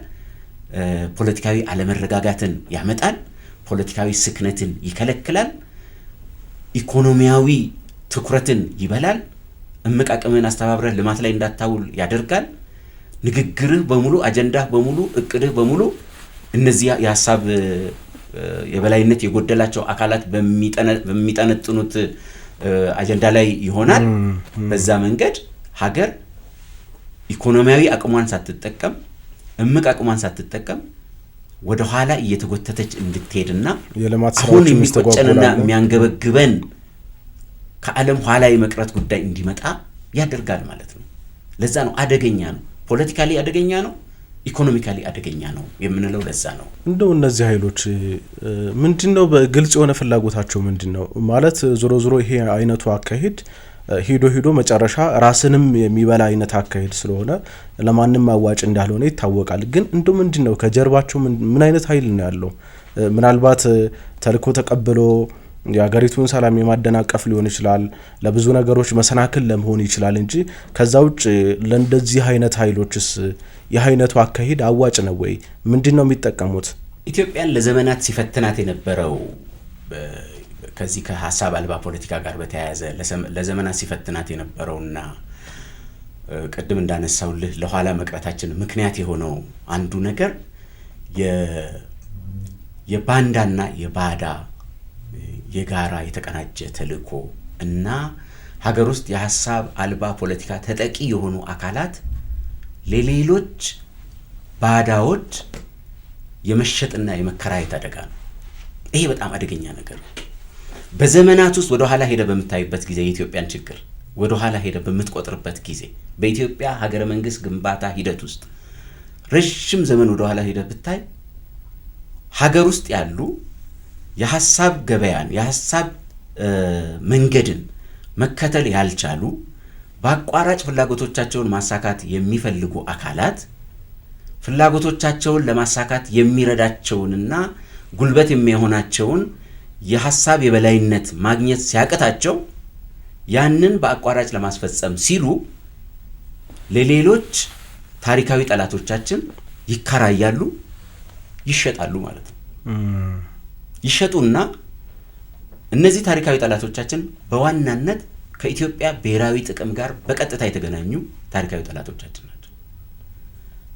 ፖለቲካዊ አለመረጋጋትን ያመጣል። ፖለቲካዊ ስክነትን ይከለክላል። ኢኮኖሚያዊ ትኩረትን ይበላል። እምቅ አቅምን አስተባብረህ ልማት ላይ እንዳታውል ያደርጋል። ንግግርህ በሙሉ አጀንዳህ በሙሉ እቅድህ በሙሉ እነዚህ የሐሳብ የበላይነት የጎደላቸው አካላት በሚጠነጥኑት አጀንዳ ላይ ይሆናል። በዛ መንገድ ሀገር ኢኮኖሚያዊ አቅሟን ሳትጠቀም እምቅ አቅሟን ሳትጠቀም ወደ ኋላ እየተጎተተች እንድትሄድና አሁን የሚቆጨንና የሚያንገበግበን ከዓለም ኋላ የመቅረት ጉዳይ እንዲመጣ ያደርጋል ማለት ነው። ለዛ ነው አደገኛ ነው። ፖለቲካሊ አደገኛ ነው፣ ኢኮኖሚካሊ አደገኛ ነው የምንለው ለዛ ነው። እንደው እነዚህ ኃይሎች ምንድነው በግልጽ የሆነ ፍላጎታቸው ምንድነው ማለት? ዞሮ ይሄ አይነቱ አካሄድ ሄዶ መጨረሻ ራስንም የሚበላ አይነት አካሄድ ስለሆነ ለማንም አዋጭ እንዳልሆነ ይታወቃል። ግን እንደው ምንድነው ከጀርባቸው ምን አይነት ኃይል ነው ያለው? ምናልባት ተልኮ ተቀብሎ የሀገሪቱን ሰላም የማደናቀፍ ሊሆን ይችላል፣ ለብዙ ነገሮች መሰናክል ለመሆን ይችላል እንጂ ከዛ ውጭ ለእንደዚህ አይነት ኃይሎችስ የአይነቱ አካሄድ አዋጭ ነው ወይ? ምንድነው የሚጠቀሙት? ኢትዮጵያን ለዘመናት ሲፈትናት የነበረው ከዚህ ከሐሳብ አልባ ፖለቲካ ጋር በተያያዘ ለዘመናት ሲፈትናት የነበረውና ቅድም እንዳነሳውልህ ለኋላ መቅረታችን ምክንያት የሆነው አንዱ ነገር የባንዳና የባዳ የጋራ የተቀናጀ ተልእኮ እና ሀገር ውስጥ የሐሳብ አልባ ፖለቲካ ተጠቂ የሆኑ አካላት ለሌሎች ባዳዎች የመሸጥና የመከራየት አደጋ ነው። ይሄ በጣም አደገኛ ነገር ነው። በዘመናት ውስጥ ወደ ኋላ ሄደ በምታይበት ጊዜ የኢትዮጵያን ችግር ወደ ኋላ ሄደ በምትቆጥርበት ጊዜ በኢትዮጵያ ሀገረ መንግስት ግንባታ ሂደት ውስጥ ረጅም ዘመን ወደ ኋላ ሄደ ብታይ ሀገር ውስጥ ያሉ የሐሳብ ገበያን የሐሳብ መንገድን መከተል ያልቻሉ በአቋራጭ ፍላጎቶቻቸውን ማሳካት የሚፈልጉ አካላት ፍላጎቶቻቸውን ለማሳካት የሚረዳቸውንና ጉልበት የሚሆናቸውን የሐሳብ የበላይነት ማግኘት ሲያቀታቸው ያንን በአቋራጭ ለማስፈጸም ሲሉ ለሌሎች ታሪካዊ ጠላቶቻችን ይከራያሉ፣ ይሸጣሉ ማለት ነው። ይሸጡና እነዚህ ታሪካዊ ጠላቶቻችን በዋናነት ከኢትዮጵያ ብሔራዊ ጥቅም ጋር በቀጥታ የተገናኙ ታሪካዊ ጠላቶቻችን ናቸው።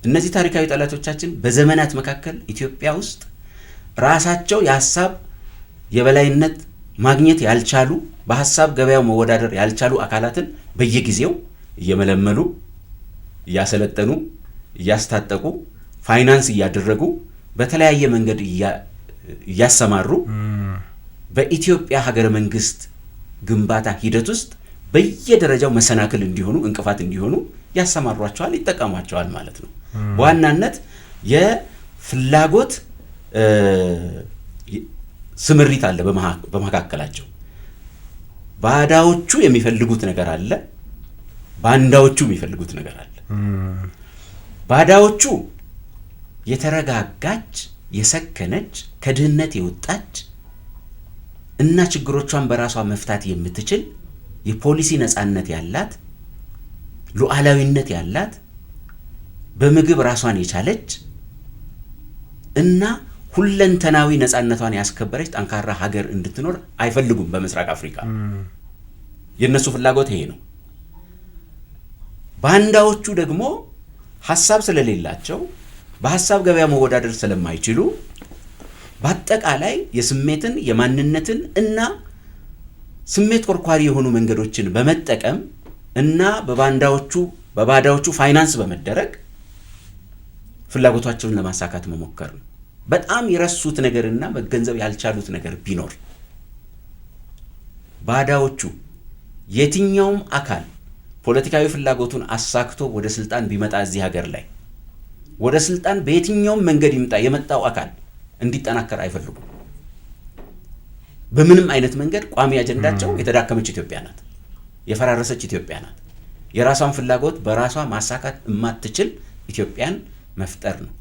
እነዚህ ታሪካዊ ጠላቶቻችን በዘመናት መካከል ኢትዮጵያ ውስጥ ራሳቸው የሐሳብ የበላይነት ማግኘት ያልቻሉ በሐሳብ ገበያው መወዳደር ያልቻሉ አካላትን በየጊዜው እየመለመሉ እያሰለጠኑ እያስታጠቁ ፋይናንስ እያደረጉ በተለያየ መንገድ እያሰማሩ በኢትዮጵያ ሀገረ መንግስት ግንባታ ሂደት ውስጥ በየደረጃው መሰናክል እንዲሆኑ እንቅፋት እንዲሆኑ ያሰማሯቸዋል፣ ይጠቀሟቸዋል ማለት ነው። በዋናነት የፍላጎት ስምሪት አለ በመካከላቸው። ባዳዎቹ የሚፈልጉት ነገር አለ፣ ባንዳዎቹ የሚፈልጉት ነገር አለ። ባዳዎቹ የተረጋጋች የሰከነች ከድህነት የወጣች እና ችግሮቿን በራሷ መፍታት የምትችል የፖሊሲ ነፃነት ያላት ሉዓላዊነት ያላት በምግብ ራሷን የቻለች እና ሁለንተናዊ ነፃነቷን ያስከበረች ጠንካራ ሀገር እንድትኖር አይፈልጉም። በምስራቅ አፍሪካ የነሱ ፍላጎት ይሄ ነው። ባንዳዎቹ ደግሞ ሐሳብ ስለሌላቸው በሐሳብ ገበያ መወዳደር ስለማይችሉ በአጠቃላይ የስሜትን የማንነትን እና ስሜት ኮርኳሪ የሆኑ መንገዶችን በመጠቀም እና በባዳዎቹ ፋይናንስ በመደረግ ፍላጎታቸውን ለማሳካት መሞከር ነው። በጣም የረሱት ነገርና መገንዘብ ያልቻሉት ነገር ቢኖር ባዳዎቹ የትኛውም አካል ፖለቲካዊ ፍላጎቱን አሳክቶ ወደ ስልጣን ቢመጣ እዚህ ሀገር ላይ ወደ ስልጣን በየትኛውም መንገድ ይምጣ የመጣው አካል እንዲጠናከር አይፈልጉም። በምንም አይነት መንገድ ቋሚ አጀንዳቸው የተዳከመች ኢትዮጵያ ናት፣ የፈራረሰች ኢትዮጵያ ናት። የራሷን ፍላጎት በራሷ ማሳካት የማትችል ኢትዮጵያን መፍጠር ነው።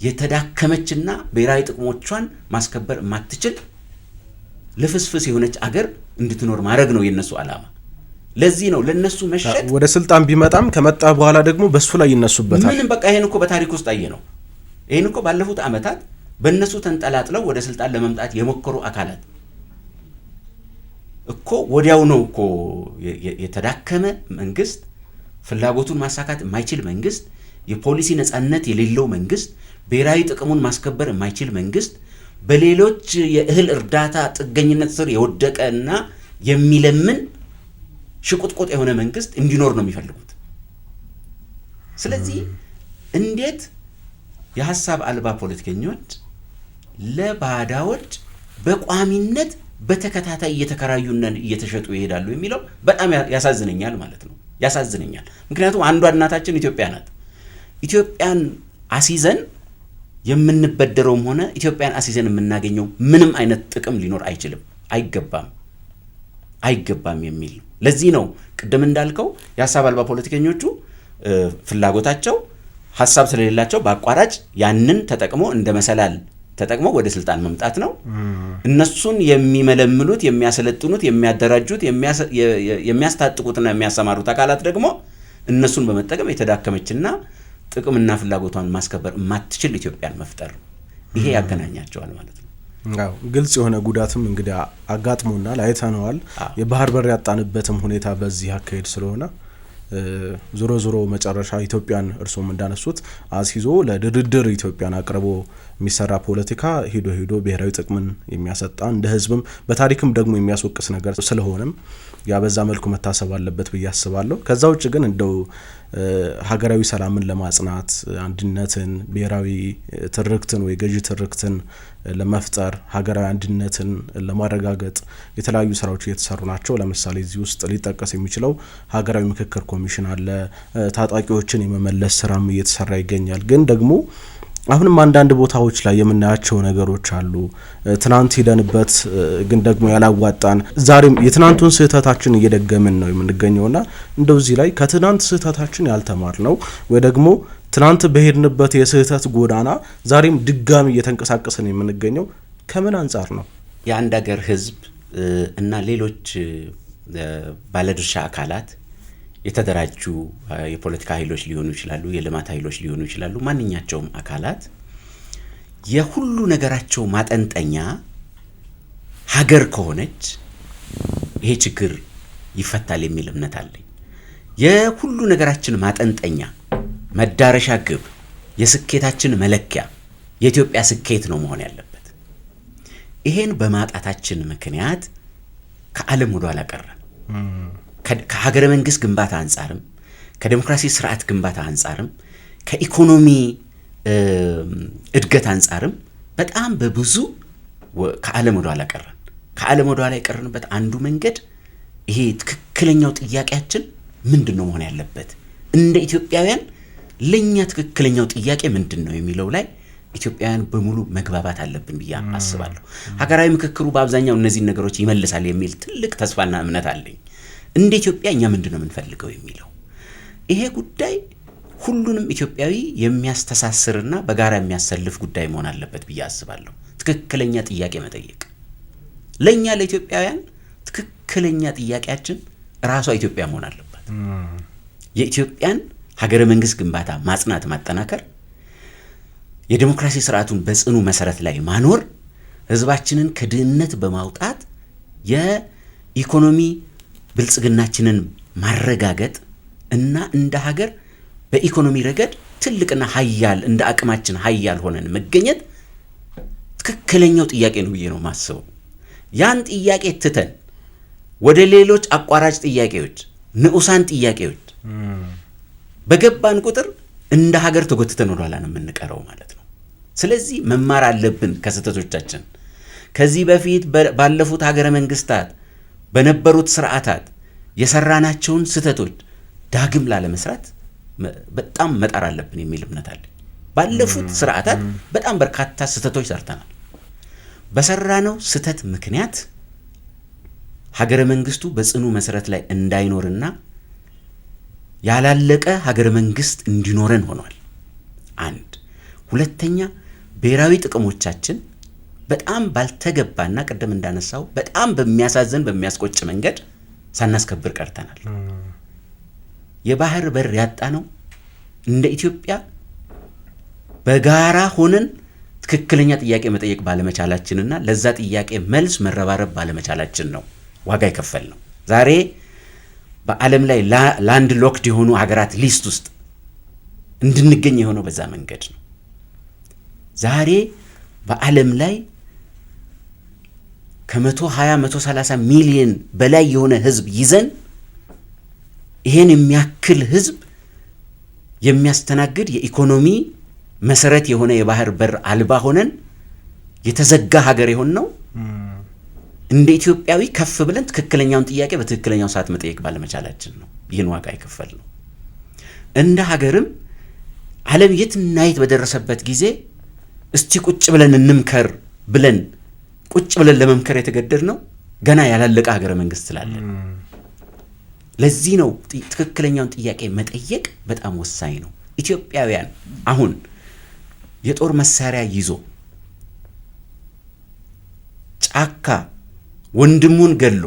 የተዳከመችና ብሔራዊ ጥቅሞቿን ማስከበር የማትችል ልፍስፍስ የሆነች አገር እንድትኖር ማድረግ ነው የነሱ ዓላማ። ለዚህ ነው ለነሱ መሸጥ ወደ ስልጣን ቢመጣም ከመጣ በኋላ ደግሞ በሱ ላይ ይነሱበታል። ምንም በቃ ይሄን እኮ በታሪክ ውስጥ አየ ነው። ይሄን እኮ ባለፉት ዓመታት በእነሱ ተንጠላጥለው ወደ ስልጣን ለመምጣት የሞከሩ አካላት እኮ ወዲያው ነው እኮ የተዳከመ መንግስት፣ ፍላጎቱን ማሳካት የማይችል መንግስት፣ የፖሊሲ ነፃነት የሌለው መንግስት፣ ብሔራዊ ጥቅሙን ማስከበር የማይችል መንግስት፣ በሌሎች የእህል እርዳታ ጥገኝነት ስር የወደቀ እና የሚለምን ሽቁጥቁጥ የሆነ መንግስት እንዲኖር ነው የሚፈልጉት። ስለዚህ እንዴት የሐሳብ አልባ ፖለቲከኞች ለባዳዎች በቋሚነት በተከታታይ እየተከራዩና እየተሸጡ ይሄዳሉ የሚለው በጣም ያሳዝነኛል ማለት ነው። ያሳዝነኛል። ምክንያቱም አንዷ እናታችን ኢትዮጵያ ናት። ኢትዮጵያን አሲዘን የምንበደረውም ሆነ ኢትዮጵያን አሲዘን የምናገኘው ምንም አይነት ጥቅም ሊኖር አይችልም፣ አይገባም የሚል ነው። ለዚህ ነው ቅድም እንዳልከው የሐሳብ አልባ ፖለቲከኞቹ ፍላጎታቸው ሐሳብ ስለሌላቸው በአቋራጭ ያንን ተጠቅሞ እንደ መሰላል ተጠቅሞ ወደ ስልጣን መምጣት ነው። እነሱን የሚመለምሉት፣ የሚያሰለጥኑት፣ የሚያደራጁት፣ የሚያስታጥቁትና የሚያሰማሩት አካላት ደግሞ እነሱን በመጠቀም የተዳከመችና ጥቅምና ፍላጎቷን ማስከበር የማትችል ኢትዮጵያን መፍጠር ነው። ይሄ ያገናኛቸዋል ማለት ነው። አዎ ግልጽ የሆነ ጉዳትም እንግዲህ አጋጥሞናል፣ አይተነዋል። የባህር በር ያጣንበትም ሁኔታ በዚህ አካሄድ ስለሆነ ዞሮ መጨረሻ ኢትዮጵያን እርሶም እንዳነሱት አስይዞ ለድርድር ኢትዮጵያን አቅርቦ የሚሰራ ፖለቲካ ሄዶ ብሔራዊ ጥቅምን የሚያሰጣ እንደ ህዝብም በታሪክም ደግሞ የሚያስወቅስ ነገር ስለሆነም ያ በዛ መልኩ መታሰብ አለበት ብዬ አስባለሁ። ከዛ ውጭ ግን እንደው ሀገራዊ ሰላምን ለማጽናት አንድነትን፣ ብሔራዊ ትርክትን ወይ ገዢ ትርክትን ለመፍጠር ሀገራዊ አንድነትን ለማረጋገጥ የተለያዩ ስራዎች እየተሰሩ ናቸው። ለምሳሌ እዚህ ውስጥ ሊጠቀስ የሚችለው ሀገራዊ ምክክር ኮሚሽን አለ። ታጣቂዎችን የመመለስ ስራም እየተሰራ ይገኛል። ግን ደግሞ አሁንም አንዳንድ ቦታዎች ላይ የምናያቸው ነገሮች አሉ። ትናንት ሄደንበት ግን ደግሞ ያላዋጣን ዛሬም የትናንቱን ስህተታችን እየደገምን ነው የምንገኘውና እንደው እዚህ ላይ ከትናንት ስህተታችን ያልተማር ነው ወይ ደግሞ ትናንት በሄድንበት የስህተት ጎዳና ዛሬም ድጋሚ እየተንቀሳቀስን የምንገኘው ከምን አንጻር ነው? የአንድ ሀገር ህዝብ እና ሌሎች ባለድርሻ አካላት የተደራጁ የፖለቲካ ኃይሎች ሊሆኑ ይችላሉ፣ የልማት ኃይሎች ሊሆኑ ይችላሉ። ማንኛቸውም አካላት የሁሉ ነገራቸው ማጠንጠኛ ሀገር ከሆነች ይሄ ችግር ይፈታል የሚል እምነት አለኝ። የሁሉ ነገራችን ማጠንጠኛ መዳረሻ ግብ፣ የስኬታችን መለኪያ የኢትዮጵያ ስኬት ነው መሆን ያለበት። ይሄን በማጣታችን ምክንያት ከዓለም ወደ ኋላ ቀረን። ከሀገረ መንግስት ግንባታ አንጻርም ከዲሞክራሲ ስርዓት ግንባታ አንጻርም ከኢኮኖሚ እድገት አንጻርም በጣም በብዙ ከዓለም ወደ ኋላ ቀረን። ከዓለም ወደ ኋላ የቀረንበት አንዱ መንገድ ይሄ ትክክለኛው ጥያቄያችን ምንድነው መሆን ያለበት፣ እንደ ኢትዮጵያውያን ለኛ ትክክለኛው ጥያቄ ምንድነው የሚለው ላይ ኢትዮጵያውያን በሙሉ መግባባት አለብን ብዬ አስባለሁ። ሀገራዊ ምክክሩ በአብዛኛው እነዚህ ነገሮች ይመልሳል የሚል ትልቅ ተስፋና እምነት አለኝ። እንደ ኢትዮጵያ እኛ ምንድነው የምንፈልገው የሚለው ይሄ ጉዳይ ሁሉንም ኢትዮጵያዊ የሚያስተሳስርና በጋራ የሚያሰልፍ ጉዳይ መሆን አለበት ብዬ አስባለሁ። ትክክለኛ ጥያቄ መጠየቅ ለኛ ለኢትዮጵያውያን ትክክለኛ ጥያቄያችን ራሷ ኢትዮጵያ መሆን አለበት። የኢትዮጵያን ሀገረ መንግስት ግንባታ ማጽናት፣ ማጠናከር፣ የዲሞክራሲ ስርዓቱን በጽኑ መሰረት ላይ ማኖር፣ ህዝባችንን ከድህነት በማውጣት የኢኮኖሚ ብልጽግናችንን ማረጋገጥ እና እንደ ሀገር በኢኮኖሚ ረገድ ትልቅና ሀያል እንደ አቅማችን ሀያል ሆነን መገኘት ትክክለኛው ጥያቄ ነው ብዬ ነው ማስበው። ያን ጥያቄ ትተን ወደ ሌሎች አቋራጭ ጥያቄዎች፣ ንዑሳን ጥያቄዎች በገባን ቁጥር እንደ ሀገር ተጎትተን ወደ ኋላ ነው የምንቀረው ማለት ነው። ስለዚህ መማር አለብን ከስህተቶቻችን። ከዚህ በፊት ባለፉት ሀገረ መንግስታት በነበሩት ስርዓታት የሰራናቸውን ስህተቶች ዳግም ላለመስራት በጣም መጣር አለብን የሚል እምነት አለ። ባለፉት ስርዓታት በጣም በርካታ ስህተቶች ሰርተናል። በሰራነው ስህተት ምክንያት ሀገረ መንግስቱ በጽኑ መሰረት ላይ እንዳይኖርና ያላለቀ ሀገረ መንግስት እንዲኖረን ሆኗል። አንድ ሁለተኛ ብሔራዊ ጥቅሞቻችን በጣም ባልተገባና ቀደም እንዳነሳው በጣም በሚያሳዝን በሚያስቆጭ መንገድ ሳናስከብር ቀርተናል። የባህር በር ያጣነው እንደ ኢትዮጵያ በጋራ ሆነን ትክክለኛ ጥያቄ መጠየቅ ባለመቻላችንና ለዛ ጥያቄ መልስ መረባረብ ባለመቻላችን ነው ዋጋ የከፈልነው። ዛሬ በዓለም ላይ ላንድ ሎክድ የሆኑ ሀገራት ሊስት ውስጥ እንድንገኝ የሆነው በዛ መንገድ ነው። ዛሬ በዓለም ላይ ከ120-130 ሚሊዮን በላይ የሆነ ህዝብ ይዘን ይሄን የሚያክል ህዝብ የሚያስተናግድ የኢኮኖሚ መሰረት የሆነ የባህር በር አልባ ሆነን የተዘጋ ሀገር የሆነው እንደ ኢትዮጵያዊ ከፍ ብለን ትክክለኛውን ጥያቄ በትክክለኛው ሰዓት መጠየቅ ባለመቻላችን ነው ይህን ዋጋ የከፈልነው። እንደ ሀገርም ዓለም የትና የት በደረሰበት ጊዜ እስቲ ቁጭ ብለን እንምከር ብለን ቁጭ ብለን ለመምከር የተገደድነው ገና ያላለቀ ሀገረ መንግስት ስላለን። ለዚህ ነው ትክክለኛውን ጥያቄ መጠየቅ በጣም ወሳኝ ነው። ኢትዮጵያውያን አሁን የጦር መሳሪያ ይዞ ጫካ ወንድሙን ገሎ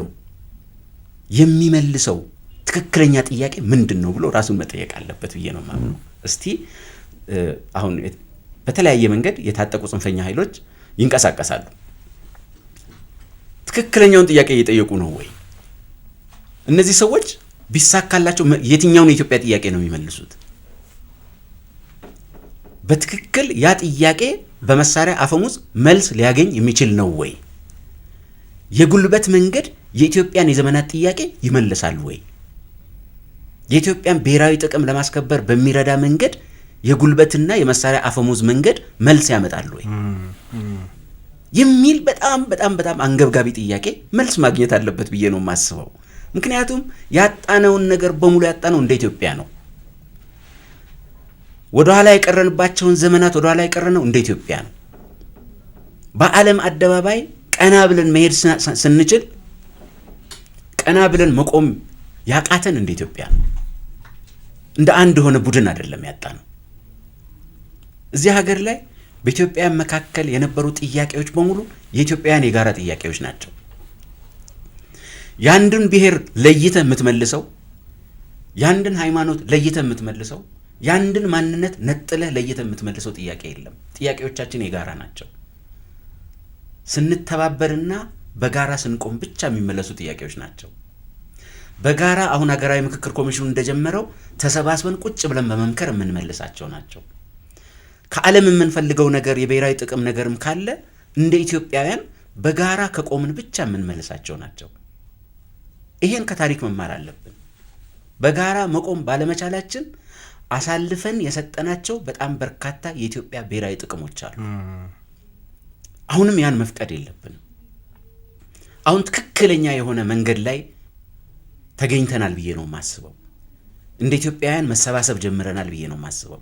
የሚመልሰው ትክክለኛ ጥያቄ ምንድነው ብሎ ራሱን መጠየቅ አለበት ብዬ ነው የማምነው። እስቲ አሁን በተለያየ መንገድ የታጠቁ ጽንፈኛ ኃይሎች ይንቀሳቀሳሉ። ትክክለኛውን ጥያቄ እየጠየቁ ነው ወይ? እነዚህ ሰዎች ቢሳካላቸው የትኛውን የኢትዮጵያ ጥያቄ ነው የሚመልሱት? በትክክል ያ ጥያቄ በመሳሪያ አፈሙዝ መልስ ሊያገኝ የሚችል ነው ወይ? የጉልበት መንገድ የኢትዮጵያን የዘመናት ጥያቄ ይመልሳል ወይ? የኢትዮጵያን ብሔራዊ ጥቅም ለማስከበር በሚረዳ መንገድ የጉልበትና የመሳሪያ አፈሙዝ መንገድ መልስ ያመጣል ወይ የሚል በጣም በጣም በጣም አንገብጋቢ ጥያቄ መልስ ማግኘት አለበት ብዬ ነው የማስበው። ምክንያቱም ያጣነውን ነገር በሙሉ ያጣነው እንደ ኢትዮጵያ ነው። ወደኋላ የቀረንባቸውን ዘመናት ወደኋላ የቀረነው እንደ ኢትዮጵያ ነው። በዓለም አደባባይ ቀና ብለን መሄድ ስንችል ቀና ብለን መቆም ያቃተን እንደ ኢትዮጵያ ነው። እንደ አንድ የሆነ ቡድን አይደለም ያጣነው። እዚህ ሀገር ላይ በኢትዮጵያውያን መካከል የነበሩ ጥያቄዎች በሙሉ የኢትዮጵያውያን የጋራ ጥያቄዎች ናቸው። ያንድን ብሔር ለይተህ የምትመልሰው፣ ያንድን ሃይማኖት ለይተህ የምትመልሰው፣ ያንድን ማንነት ነጥለህ ለይተህ የምትመልሰው ጥያቄ የለም። ጥያቄዎቻችን የጋራ ናቸው። ስንተባበርና በጋራ ስንቆም ብቻ የሚመለሱ ጥያቄዎች ናቸው። በጋራ አሁን ሀገራዊ ምክክር ኮሚሽኑ እንደጀመረው ተሰባስበን ቁጭ ብለን በመምከር የምንመልሳቸው ናቸው። ከዓለም የምንፈልገው ነገር የብሔራዊ ጥቅም ነገርም ካለ እንደ ኢትዮጵያውያን በጋራ ከቆምን ብቻ የምንመልሳቸው ናቸው። ይሄን ከታሪክ መማር አለብን። በጋራ መቆም ባለመቻላችን አሳልፈን የሰጠናቸው በጣም በርካታ የኢትዮጵያ ብሔራዊ ጥቅሞች አሉ። አሁንም ያን መፍቀድ የለብንም። አሁን ትክክለኛ የሆነ መንገድ ላይ ተገኝተናል ብዬ ነው የማስበው። እንደ ኢትዮጵያውያን መሰባሰብ ጀምረናል ብዬ ነው የማስበው።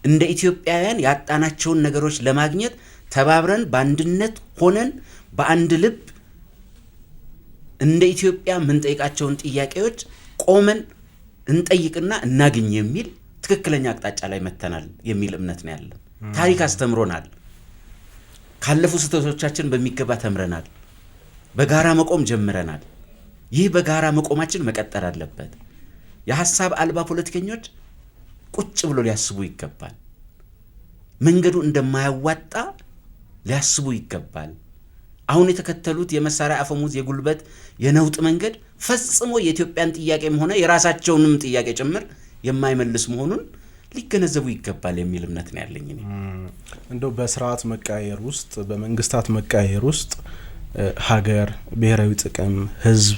እንደ ኢትዮጵያውያን ያጣናቸውን ነገሮች ለማግኘት ተባብረን በአንድነት ሆነን በአንድ ልብ እንደ ኢትዮጵያ የምንጠይቃቸውን ጥያቄዎች ቆመን እንጠይቅና እናግኝ የሚል ትክክለኛ አቅጣጫ ላይ መተናል የሚል እምነት ነው ያለን። ታሪክ አስተምሮናል። ካለፉ ስህተቶቻችን በሚገባ ተምረናል። በጋራ መቆም ጀምረናል። ይህ በጋራ መቆማችን መቀጠል አለበት። የሐሳብ አልባ ፖለቲከኞች ቁጭ ብሎ ሊያስቡ ይገባል። መንገዱ እንደማያዋጣ ሊያስቡ ይገባል። አሁን የተከተሉት የመሳሪያ አፈሙዝ የጉልበት የነውጥ መንገድ ፈጽሞ የኢትዮጵያን ጥያቄም ሆነ የራሳቸውንም ጥያቄ ጭምር የማይመልስ መሆኑን ሊገነዘቡ ይገባል የሚል እምነት ነው ያለኝ። እንደው በስርዓት መቀያየር ውስጥ በመንግስታት መቀያየር ውስጥ ሀገር፣ ብሔራዊ ጥቅም፣ ህዝብ፣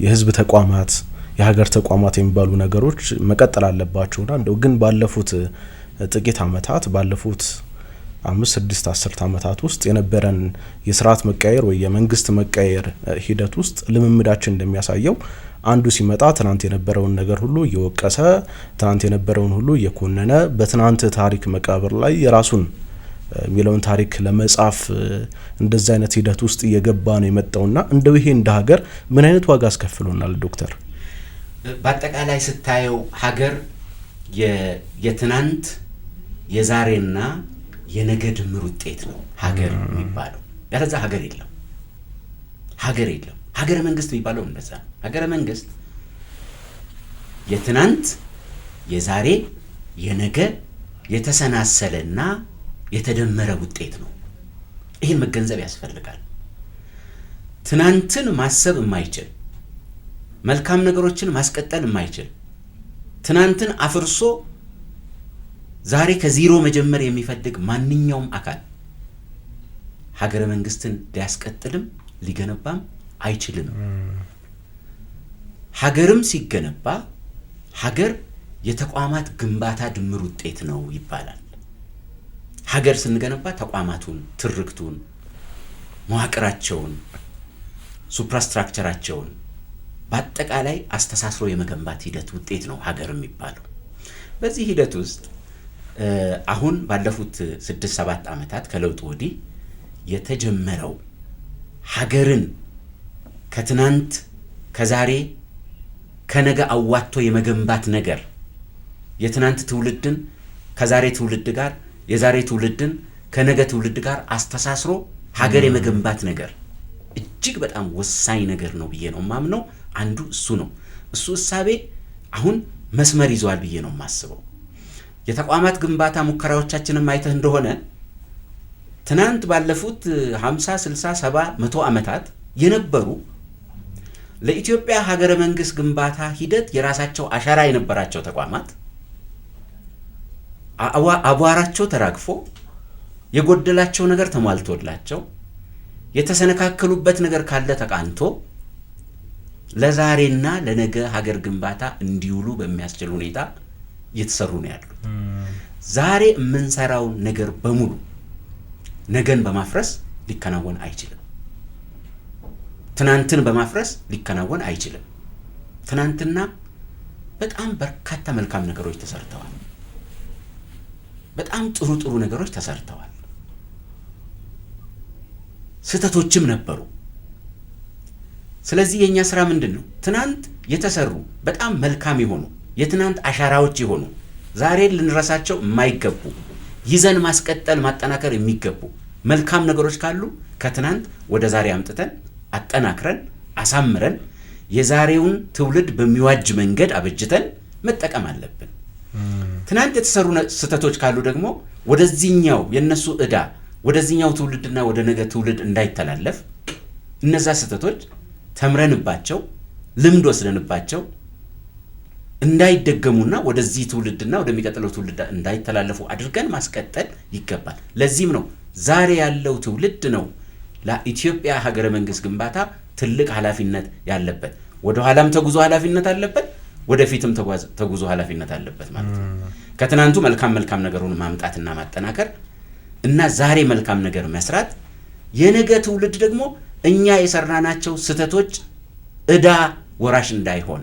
የህዝብ ተቋማት፣ የሀገር ተቋማት የሚባሉ ነገሮች መቀጠል አለባቸውና እንደው ግን ባለፉት ጥቂት ዓመታት ባለፉት 5-6 10 ዓመታት ውስጥ የነበረን የስርዓት መቀያየር ወይ የመንግስት መቀያየር ሂደት ውስጥ ልምምዳችን እንደሚያሳየው አንዱ ሲመጣ ትናንት የነበረውን ነገር ሁሉ እየወቀሰ ትናንት የነበረውን ሁሉ እየኮነነ በትናንት ታሪክ መቃብር ላይ የራሱን የሚለውን ታሪክ ለመጻፍ እንደዚህ አይነት ሂደት ውስጥ እየገባ ነው የመጣውና እንደው ይሄ እንደ ሀገር ምን አይነት ዋጋ አስከፍሎናል ዶክተር? በአጠቃላይ ስታየው ሀገር የትናንት የዛሬና የነገ ድምር ውጤት ነው ሀገር የሚባለው። ያለዛ ሀገር የለም። ሀገረ መንግስት የሚባለው እንደዛ ነው። ሀገረ መንግስት የትናንት የዛሬ የነገ የተሰናሰለና የተደመረ ውጤት ነው። ይህን መገንዘብ ያስፈልጋል። ትናንትን ማሰብ የማይችል መልካም ነገሮችን ማስቀጠል የማይችል ትናንትን አፍርሶ ዛሬ ከዜሮ መጀመር የሚፈልግ ማንኛውም አካል ሀገረ መንግስትን ሊያስቀጥልም ሊገነባም አይችልም። ሀገርም ሲገነባ ሀገር የተቋማት ግንባታ ድምር ውጤት ነው ይባላል። ሀገር ስንገነባ ተቋማቱን፣ ትርክቱን፣ መዋቅራቸውን፣ ሱፕራስትራክቸራቸውን በአጠቃላይ አስተሳስሮ የመገንባት ሂደት ውጤት ነው ሀገር የሚባለው። በዚህ ሂደት ውስጥ አሁን ባለፉት 6-7 ዓመታት ከለውጥ ወዲህ የተጀመረው ሀገርን ከትናንት ከዛሬ ከነገ አዋጥቶ የመገንባት ነገር የትናንት ትውልድን ከዛሬ ትውልድ ጋር የዛሬ ትውልድን ከነገ ትውልድ ጋር አስተሳስሮ ሀገር የመገንባት ነገር እጅግ በጣም ወሳኝ ነገር ነው ብዬ ነው ማምነው። አንዱ እሱ ነው። እሱ እሳቤ አሁን መስመር ይዟል ብዬ ነው የማስበው። የተቋማት ግንባታ ሙከራዎቻችንን ማይተህ እንደሆነ ትናንት ባለፉት 50 60 70 100 ዓመታት የነበሩ ለኢትዮጵያ ሀገረ መንግስት ግንባታ ሂደት የራሳቸው አሻራ የነበራቸው ተቋማት አቧራቸው ተራግፎ የጎደላቸው ነገር ተሟልቶላቸው የተሰነካከሉበት ነገር ካለ ተቃንቶ ለዛሬና ለነገ ሀገር ግንባታ እንዲውሉ በሚያስችል ሁኔታ እየተሰሩ ነው ያሉት። ዛሬ የምንሰራው ነገር በሙሉ ነገን በማፍረስ ሊከናወን አይችልም። ትናንትን በማፍረስ ሊከናወን አይችልም። ትናንትና በጣም በርካታ መልካም ነገሮች ተሰርተዋል። በጣም ጥሩ ጥሩ ነገሮች ተሰርተዋል። ስህተቶችም ነበሩ። ስለዚህ የኛ ስራ ምንድነው? ትናንት የተሰሩ በጣም መልካም የሆኑ የትናንት አሻራዎች የሆኑ ዛሬ ልንረሳቸው የማይገቡ ይዘን ማስቀጠል ማጠናከር የሚገቡ መልካም ነገሮች ካሉ ከትናንት ወደ ዛሬ አምጥተን አጠናክረን አሳምረን የዛሬውን ትውልድ በሚዋጅ መንገድ አበጅተን መጠቀም አለብን። ትናንት የተሰሩ ስህተቶች ካሉ ደግሞ ወደዚህኛው የነሱ ዕዳ ወደዚህኛው ትውልድና ወደ ነገ ትውልድ እንዳይተላለፍ እነዛ ስህተቶች ተምረንባቸው ልምድ ወስደንባቸው እንዳይደገሙና ወደዚህ ትውልድና ወደሚቀጥለው ትውልድ እንዳይተላለፉ አድርገን ማስቀጠል ይገባል። ለዚህም ነው ዛሬ ያለው ትውልድ ነው ለኢትዮጵያ ሀገረ መንግስት ግንባታ ትልቅ ኃላፊነት ያለበት። ወደ ኋላም ተጉዞ ኃላፊነት አለበት፣ ወደፊትም ተጉዞ ኃላፊነት አለበት ማለት ነው። ከትናንቱ መልካም ነገሩን ማምጣትና ማጠናከር እና ዛሬ መልካም ነገር መስራት፣ የነገ ትውልድ ደግሞ እኛ የሰራናቸው ስህተቶች ዕዳ ወራሽ እንዳይሆን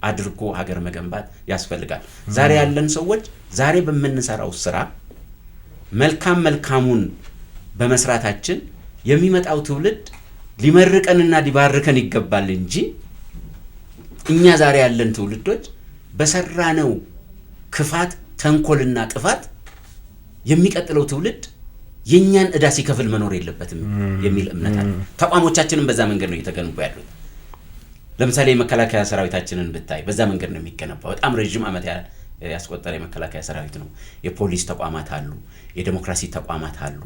አድርጎ ሀገር መገንባት ያስፈልጋል። ዛሬ ያለን ሰዎች ዛሬ በምንሰራው ስራ መልካሙን በመስራታችን የሚመጣው ትውልድ ሊመርቀንና ሊባርከን ይገባል እንጂ እኛ ዛሬ ያለን ትውልዶች በሰራነው ክፋት፣ ተንኮልና ጥፋት የሚቀጥለው ትውልድ የኛን ዕዳ ሲከፍል መኖር የለበትም የሚል እምነት አለ። ተቋሞቻችንን በዛ መንገድ ነው እየተገነቡ ያሉት። ለምሳሌ የመከላከያ ሰራዊታችንን ብታይ በዛ መንገድ ነው የሚገነባው። በጣም ረጅም ዓመት ያስቆጠረ የመከላከያ ሰራዊት ነው። የፖሊስ ተቋማት አሉ፣ የዲሞክራሲ ተቋማት አሉ፣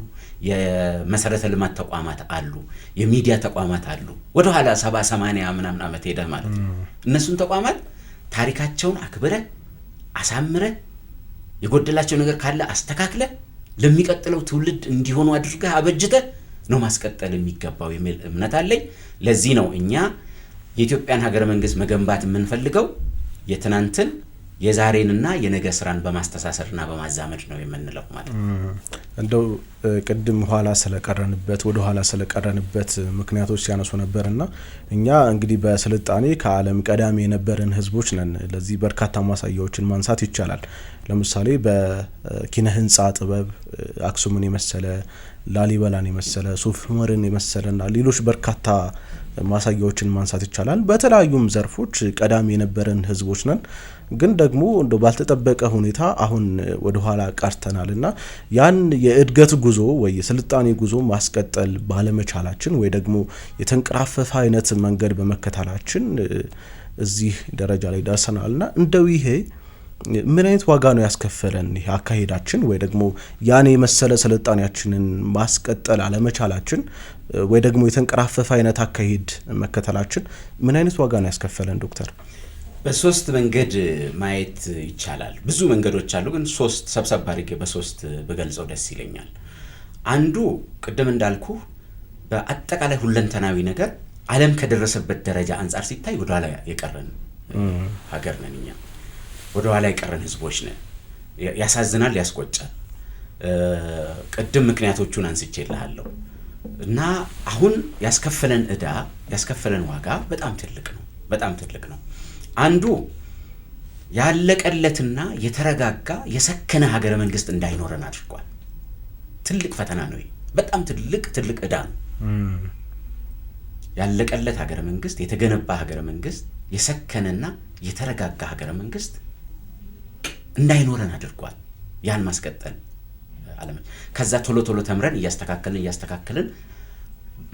የመሰረተ ልማት ተቋማት አሉ፣ የሚዲያ ተቋማት አሉ። ወደ ኋላ 70-80 ምናምን ዓመት ሄደ ማለት ነው። እነሱን ተቋማት ታሪካቸውን አክብረ አሳምረ የጎደላቸው ነገር ካለ አስተካክለ ለሚቀጥለው ትውልድ እንዲሆኑ አድርገህ አበጅተ ነው ማስቀጠል የሚገባው የሚል እምነት አለኝ። ለዚህ ነው እኛ የኢትዮጵያን ሀገረ መንግስት መገንባት የምንፈልገው የትናንትን የዛሬንና የነገ ስራን በማስተሳሰርና በማዛመድ ነው የምንለው ማለት ነው። እንደው ቅድም ወደ ኋላ ስለቀረንበት ምክንያቶች ሲያነሱ ነበርና እኛ እንግዲህ በስልጣኔ ከዓለም ቀዳሚ የነበርን ህዝቦች ነን። ለዚህ በርካታ ማሳያዎችን ማንሳት ይቻላል። ለምሳሌ በኪነ ህንጻ ጥበብ አክሱምን የመሰለ ላሊበላን የመሰለ ሱፍ ዑመርን የመሰለና ሌሎች በርካታ ማሳያዎችን ማንሳት ይቻላል። በተለያዩም ዘርፎች ቀዳሚ የነበረን ህዝቦች ነን። ግን ደግሞ እንደው ባልተጠበቀ ሁኔታ አሁን ወደ ኋላ ቀርተናልና ያን የእድገት ጉዞ ወይ የስልጣኔ ጉዞ ማስቀጠል ባለመቻላችን ወይ ደግሞ የተንቀራፈፈ አይነት መንገድ በመከተላችን እዚህ ደረጃ ላይ ደርሰናልና እንደው ይሄ ምን አይነት ዋጋ ነው ያስከፈለን? ይሄ አካሄዳችን ወይ ደግሞ ያን የመሰለ ስልጣኔያችንን ማስቀጠል አለመቻላችን ወይ ደግሞ የተንቀራፈፈ አይነት አካሄድ መከተላችን ምን አይነት ዋጋ ነው ያስከፈለን ዶክተር? በሶስት መንገድ ማየት ይቻላል። ብዙ መንገዶች አሉ፣ ግን ሶስት ሰብሰብ አድርጌ በሶስት በገልጸው ደስ ይለኛል። አንዱ ቅድም እንዳልኩ በአጠቃላይ ሁለንተናዊ ነገር ዓለም ከደረሰበት ደረጃ አንጻር ሲታይ ወደ ኋላ የቀረን ሀገር ነን እኛ። ወደ ኋላ የቀረን ህዝቦች ነን። ያሳዝናል፣ ያስቆጫል። ቅድም ምክንያቶቹን አንስቼልሃለሁ እና አሁን ያስከፈለን ዕዳ ያስከፈለን ዋጋ በጣም ትልቅ ነው። አንዱ ያለቀለትና የተረጋጋ የሰከነ ሀገረ መንግስት እንዳይኖረን አድርጓል። ትልቅ ፈተና ነው። በጣም ትልቅ ዕዳ ነው። ያለቀለት ሀገረ መንግስት፣ የተገነባ ሀገረ መንግስት፣ የሰከነና የተረጋጋ ሀገረ መንግስት እንዳይኖረን አድርጓል። ያን ማስቀጠል ከዛ ቶሎ ተምረን እያስተካከልን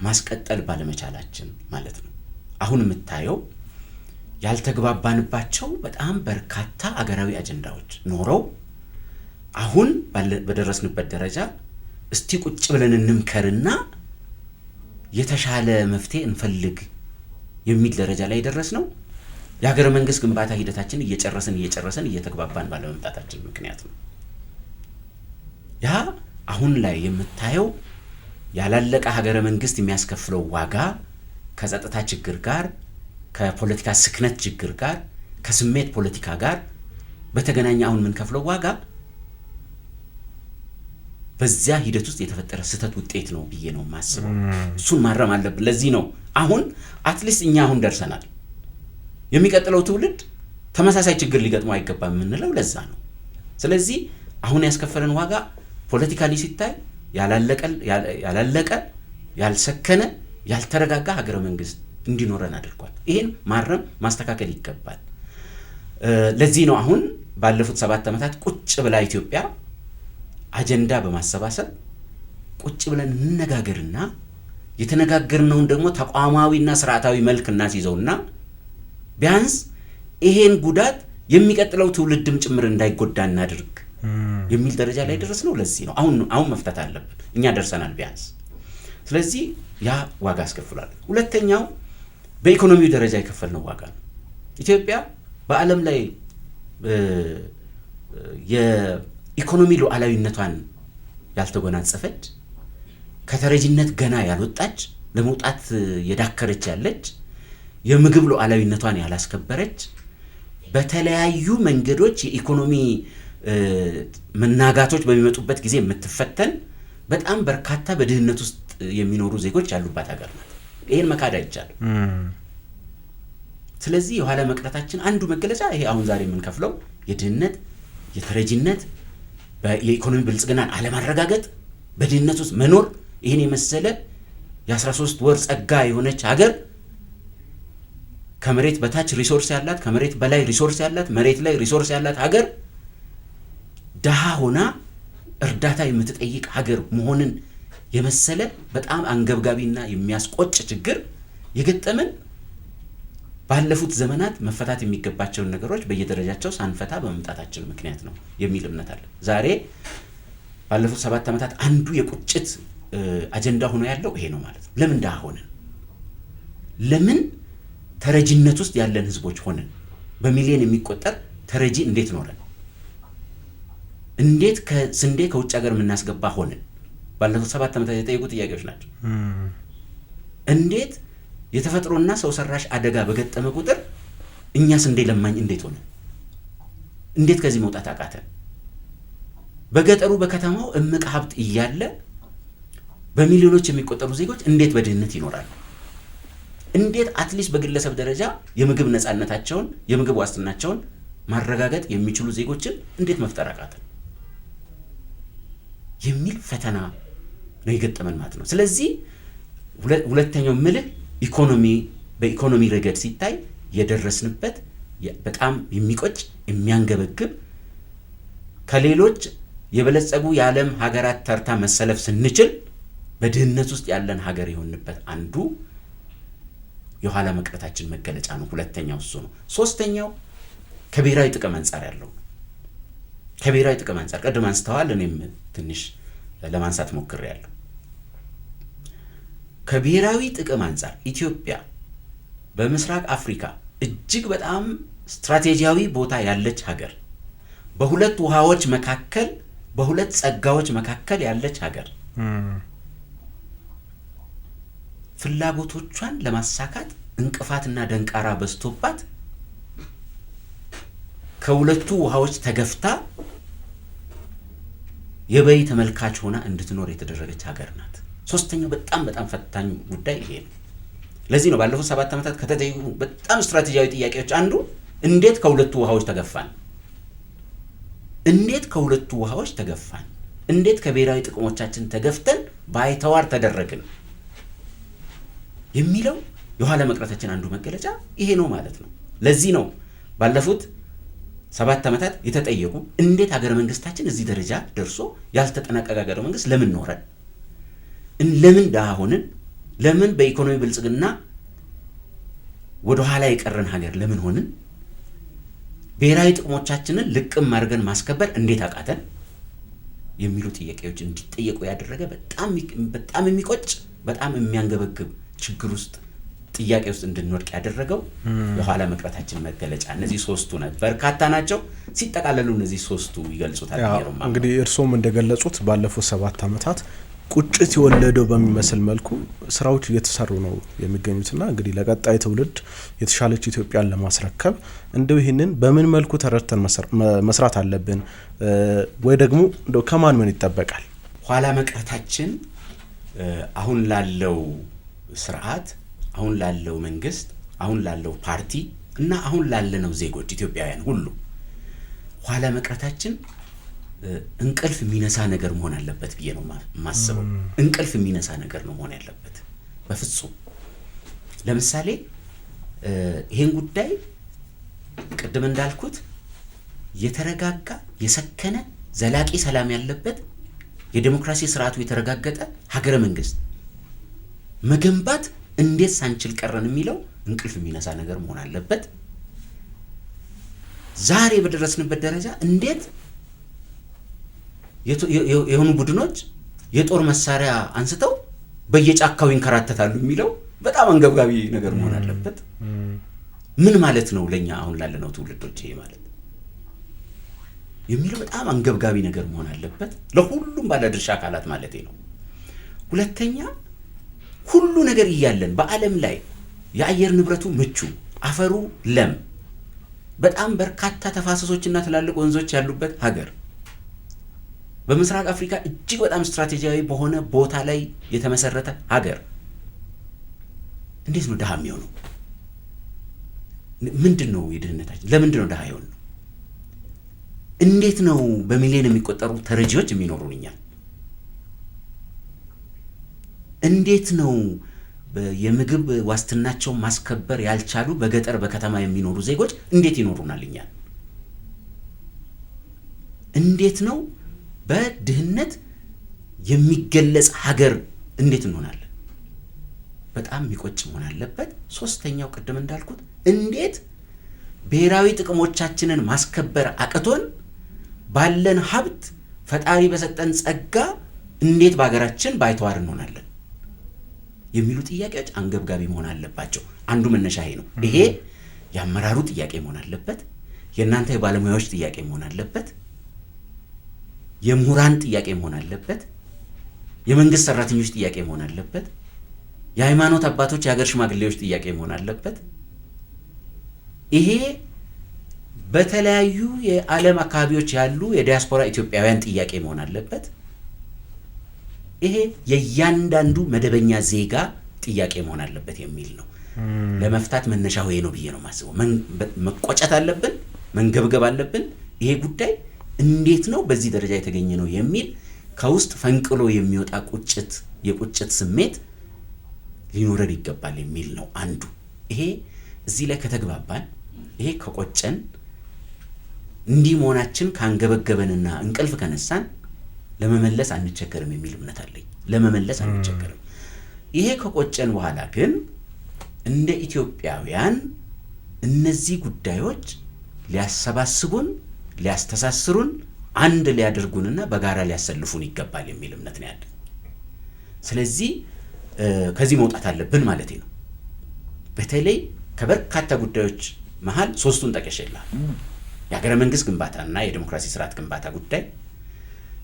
ማስቀጠል ባለመቻላችን ማለት ነው። አሁን የምታየው ያልተግባባንባቸው በጣም በርካታ አገራዊ አጀንዳዎች ኖረው አሁን በደረስንበት ደረጃ እስቲ ቁጭ ብለን እንምከርና የተሻለ መፍትሄ እንፈልግ የሚል ደረጃ ላይ የደረስነው የሀገረ መንግስት ግንባታ ሂደታችን እየጨረስን እየተግባባን ባለመምጣታችን ምክንያት ነው። ያ አሁን ላይ የምታየው ያላለቀ ሀገረ መንግስት የሚያስከፍለው ዋጋ ከጸጥታ ችግር ጋር፣ ከፖለቲካ ስክነት ችግር ጋር፣ ከስሜት ፖለቲካ ጋር በተገናኘ አሁን የምንከፍለው ዋጋ በዚያ ሂደት ውስጥ የተፈጠረ ስህተት ውጤት ነው ብዬ ነው የማስበው። እሱን ማረም አለብን። ለዚህ ነው አሁን አትሊስት እኛ አሁን ደርሰናል። የሚቀጥለው ትውልድ ተመሳሳይ ችግር ሊገጥመው አይገባም የምንለው ለዛ ነው። ስለዚህ አሁን ያስከፈለን ዋጋ ፖለቲካሊ ሲታይ ያላለቀ ያልሰከነ ያልተረጋጋ ሀገረ መንግስት እንዲኖረን አድርጓል። ይህን ማረም ማስተካከል ይገባል። ለዚህ ነው አሁን ባለፉት 7 ዓመታት ቁጭ ብላ ኢትዮጵያ አጀንዳ በማሰባሰብ ቁጭ ብለን እንነጋገርና የተነጋገርነውን ደግሞ ተቋማዊና ስርዓታዊ መልክ እናስይዘውና ቢያንስ ይሄን ጉዳት የሚቀጥለው ትውልድም ጭምር እንዳይጎዳ እናድርግ የሚል ደረጃ ላይ ደረስ ነው። ለዚህ ነው አሁን መፍታት አለብን። እኛ ደርሰናል ቢያንስ። ስለዚህ ያ ዋጋ ያስከፍላል። ሁለተኛው በኢኮኖሚው ደረጃ የከፈልነው ዋጋ ነው። ኢትዮጵያ በዓለም ላይ የኢኮኖሚ ሉዓላዊነቷን ያልተጎናጸፈች፣ ከተረጂነት ገና ያልወጣች፣ ለመውጣት የዳከረች ያለች፣ የምግብ ሉዓላዊነቷን ያላስከበረች፣ በተለያዩ መንገዶች የኢኮኖሚ መናጋቶች በሚመጡበት ጊዜ የምትፈተን በጣም በርካታ በድህነት ውስጥ የሚኖሩ ዜጎች ያሉባት ሀገር ናት። ይሄን መካድ አይቻልም። ስለዚህ የኋላ መቅረታችን አንዱ መገለጫ ይሄ አሁን ዛሬ የምንከፍለው የድህነት፣ የተረጂነት፣ የኢኮኖሚ ብልጽግናን አለማረጋገጥ፣ በድህነት ውስጥ መኖር፣ ይህን የመሰለ የ13 ወር ጸጋ የሆነች ሀገር ከመሬት በታች ሪሶርስ ያላት፣ ከመሬት በላይ ሪሶርስ ያላት፣ መሬት ላይ ሪሶርስ ያላት ሀገር ደሃ ሆና እርዳታ የምትጠይቅ ሀገር መሆንን የመሰለ በጣም አንገብጋቢና የሚያስቆጭ ችግር የገጠመን ባለፉት ዘመናት መፈታት የሚገባቸውን ነገሮች በየደረጃቸው ሳንፈታ በመምጣታችን ምክንያት ነው የሚል እምነት አለ። ዛሬ ባለፉት 7 ዓመታት አንዱ የቁጭት አጀንዳ ሆኖ ያለው ይሄ ነው ማለት ነው። ለምን ደሃ ሆነን? ለምን ተረጂነት ውስጥ ያለን ህዝቦች ሆነን? በሚሊዮን የሚቆጠር ተረጂ እንዴት ኖረን? እንዴት ከስንዴ ከውጭ ሀገር የምናስገባ ሆነን? ባለፉት 7 ዓመታት የጠየቁ ጥያቄዎች ናቸው። እንዴት የተፈጥሮና ሰው ሰራሽ አደጋ በገጠመ ቁጥር እኛ ስንዴ ለማኝ እንዴት ሆነ? እንዴት ከዚህ መውጣት አቃተን? በገጠሩ በከተማው እምቅ ሀብት እያለ በሚሊዮኖች የሚቆጠሩ ዜጎች እንዴት በድህነት ይኖራሉ? እንዴት አትሊስት በግለሰብ ደረጃ የምግብ ነፃነታቸውን የምግብ ዋስትናቸውን ማረጋገጥ የሚችሉ ዜጎችን እንዴት መፍጠር አቃተን የሚል ፈተና ነው የገጠመን ማለት ነው። ስለዚህ ሁለተኛው ምልህ በኢኮኖሚ ረገድ ሲታይ የደረስንበት በጣም የሚቆጭ የሚያንገበግብ ከሌሎች የበለጸጉ የዓለም ሀገራት ተርታ መሰለፍ ስንችል በድህነት ውስጥ ያለን ሀገር የሆንበት አንዱ የኋላ መቅረታችን መገለጫ ነው። ሁለተኛው እሱ ነው። ሶስተኛው ከብሔራዊ ጥቅም አንጻር ያለው ከብሔራዊ ጥቅም አንጻር ቀደም አንስተዋል፣ እኔም ትንሽ ለማንሳት ሞክሬያለሁ። ከብሔራዊ ጥቅም አንጻር ኢትዮጵያ በምስራቅ አፍሪካ እጅግ በጣም ስትራቴጂያዊ ቦታ ያለች ሀገር፣ በሁለት ውሃዎች መካከል በሁለት ጸጋዎች መካከል ያለች ሀገር ፍላጎቶቿን ለማሳካት እንቅፋትና ደንቃራ በዝቶባት ከሁለቱ ውሃዎች ተገፍታ የበይ ተመልካች ሆና እንድትኖር የተደረገች ሀገር ናት። ሶስተኛው በጣም ፈታኝ ጉዳይ ይሄ ነው። ለዚህ ነው ባለፉት 7 ዓመታት ከተጠየቁ በጣም ስትራቴጂያዊ ጥያቄዎች አንዱ እንዴት ከሁለቱ ውሃዎች ተገፋን? እንዴት ከሁለቱ ውሃዎች ተገፋን? እንዴት ከብሔራዊ ጥቅሞቻችን ተገፍተን ባይተዋር ተደረግን? የሚለው የኋላ መቅረታችን አንዱ መገለጫ ይሄ ነው ማለት ነው። ለዚህ ነው ባለፉት 7 ዓመታት የተጠየቁ እንዴት ሀገረ መንግስታችን እዚህ ደረጃ ደርሶ ያልተጠናቀቀ ሀገረ መንግስት ለምን ኖረን? ለምን ደሃ ሆንን? ለምን በኢኮኖሚ ብልጽግና ወደ ኋላ የቀረን ሀገር ለምን ሆንን? ብሔራዊ ጥቅሞቻችንን ልቅም አድርገን ማስከበር እንዴት አቃተን? የሚሉ ጥያቄዎች እንዲጠየቁ ያደረገ በጣም የሚቆጭ በጣም የሚያንገበግብ ችግር ውስጥ ጥያቄ ውስጥ እንድንወድቅ ያደረገው የኋላ መቅረታችን መገለጫ እነዚህ ሶስቱ ናቸው። በርካታ ናቸው፣ ሲጠቃለሉ እነዚህ ሶስቱ ይገልጹታል። እንግዲህ እርሶም እንደገለጹት ባለፉት 7 ዓመታት ቁጭት የወለደው በሚመስል መልኩ ስራዎች እየተሰሩ ነው የሚገኙትና እንግዲህ ለቀጣይ ትውልድ የተሻለች ኢትዮጵያን ለማስረከብ እንደው ይህንን በምን መልኩ ተረድተን መስራት አለብን ወይ ደግሞ እንደው ከማን ምን ይጠበቃል? ኋላ መቅረታችን አሁን ላለው ስርዓት፣ አሁን ላለው መንግስት፣ አሁን ላለው ፓርቲ እና አሁን ላለነው ዜጎች ኢትዮጵያውያን ሁሉ ኋላ መቅረታችን እንቅልፍ የሚነሳ ነገር መሆን አለበት ብዬ ነው ማስበው። እንቅልፍ የሚነሳ ነገር ነው መሆን ያለበት በፍጹም። ለምሳሌ ይሄን ጉዳይ ቅድም እንዳልኩት የተረጋጋ የሰከነ ዘላቂ ሰላም ያለበት የዲሞክራሲ ስርዓቱ የተረጋገጠ ሀገረ መንግስት መገንባት እንዴት ሳንችል ቀረን የሚለው እንቅልፍ የሚነሳ ነገር መሆን አለበት። ዛሬ በደረስንበት ደረጃ እንዴት የሆኑ ቡድኖች የጦር መሳሪያ አንስተው በየጫካው ይንከራተታሉ የሚለው በጣም አንገብጋቢ ነገር መሆን አለበት። ምን ማለት ነው ለኛ አሁን ላለነው ትውልዶች ይሄ ማለት የሚለው በጣም አንገብጋቢ ነገር መሆን አለበት፣ ለሁሉም ባለድርሻ አካላት ማለት ነው። ሁለተኛ ሁሉ ነገር እያለን በዓለም ላይ የአየር ንብረቱ ምቹ፣ አፈሩ ለም፣ በጣም በርካታ ተፋሰሶችና ትላልቅ ወንዞች ያሉበት ሀገር፣ በምስራቅ አፍሪካ እጅግ በጣም ስትራቴጂያዊ በሆነ ቦታ ላይ የተመሰረተ ሀገር እንዴት ነው ድሃ የሚሆነው? ምንድነው የድህነታችን? ለምንድነው ድሃ የሆነው? እንዴት ነው በሚሊዮን የሚቆጠሩ ተረጂዎች የሚኖሩን እኛ? እንዴት ነው የምግብ ዋስትናቸው ማስከበር ያልቻሉ በገጠር በከተማ የሚኖሩ ዜጎች እንዴት ይኖሩናል እኛ? እንዴት ነው በድህነት የሚገለጽ ሀገር እንዴት እንሆናለን? በጣም የሚቆጭ መሆን አለበት። ሶስተኛው ቅድም እንዳልኩት እንዴት ብሔራዊ ጥቅሞቻችንን ማስከበር አቅቶን ባለን ሀብት ፈጣሪ በሰጠን ጸጋ እንዴት በሀገራችን ባይተዋር እንሆናለን የሚሉ ጥያቄዎች አንገብጋቢ መሆን አለባቸው። አንዱ መነሻ ይሄ ነው። ይሄ የአመራሩ ጥያቄ መሆን አለበት፣ የእናንተ የባለሙያዎች ጥያቄ መሆን አለበት፣ የምሁራን ጥያቄ መሆን አለበት፣ የመንግስት ሰራተኞች ጥያቄ መሆን አለበት፣ የሃይማኖት አባቶች የሀገር ሽማግሌዎች ጥያቄ መሆን አለበት። ይሄ በተለያዩ የዓለም አካባቢዎች ያሉ የዲያስፖራ ኢትዮጵያውያን ጥያቄ መሆን አለበት። ይሄ የእያንዳንዱ መደበኛ ዜጋ ጥያቄ መሆን አለበት የሚል ነው። ለመፍታት መነሻው ይሄ ነው ብዬ ነው የማስበው። መቆጨት አለብን፣ መንገብገብ አለብን። ይሄ ጉዳይ እንዴት ነው በዚህ ደረጃ የተገኘ ነው የሚል ከውስጥ ፈንቅሎ የሚወጣ የቁጭት ስሜት ሊኖረን ይገባል የሚል ነው አንዱ። ይሄ እዚህ ላይ ከተግባባን፣ ይሄ ከቆጨን፣ እንዲህ መሆናችን ካንገበገበንና እንቅልፍ ከነሳን ለመመለስ አንቸገርም የሚል እምነት አለኝ። ለመመለስ አንቸገርም። ይሄ ከቆጨን በኋላ ግን እንደ ኢትዮጵያውያን እነዚህ ጉዳዮች ሊያሰባስቡን፣ ሊያስተሳስሩን፣ አንድ ሊያደርጉንና በጋራ ሊያሰልፉን ይገባል የሚል እምነት ነው ያለኝ። ስለዚህ ከዚህ መውጣት አለብን ማለት ነው። በተለይ ከበርካታ ጉዳዮች መሃል ሶስቱን ጠቅሼልሃለሁ። የሀገረ መንግስት ግንባታና የዲሞክራሲ ስርዓት ግንባታ ጉዳይ፣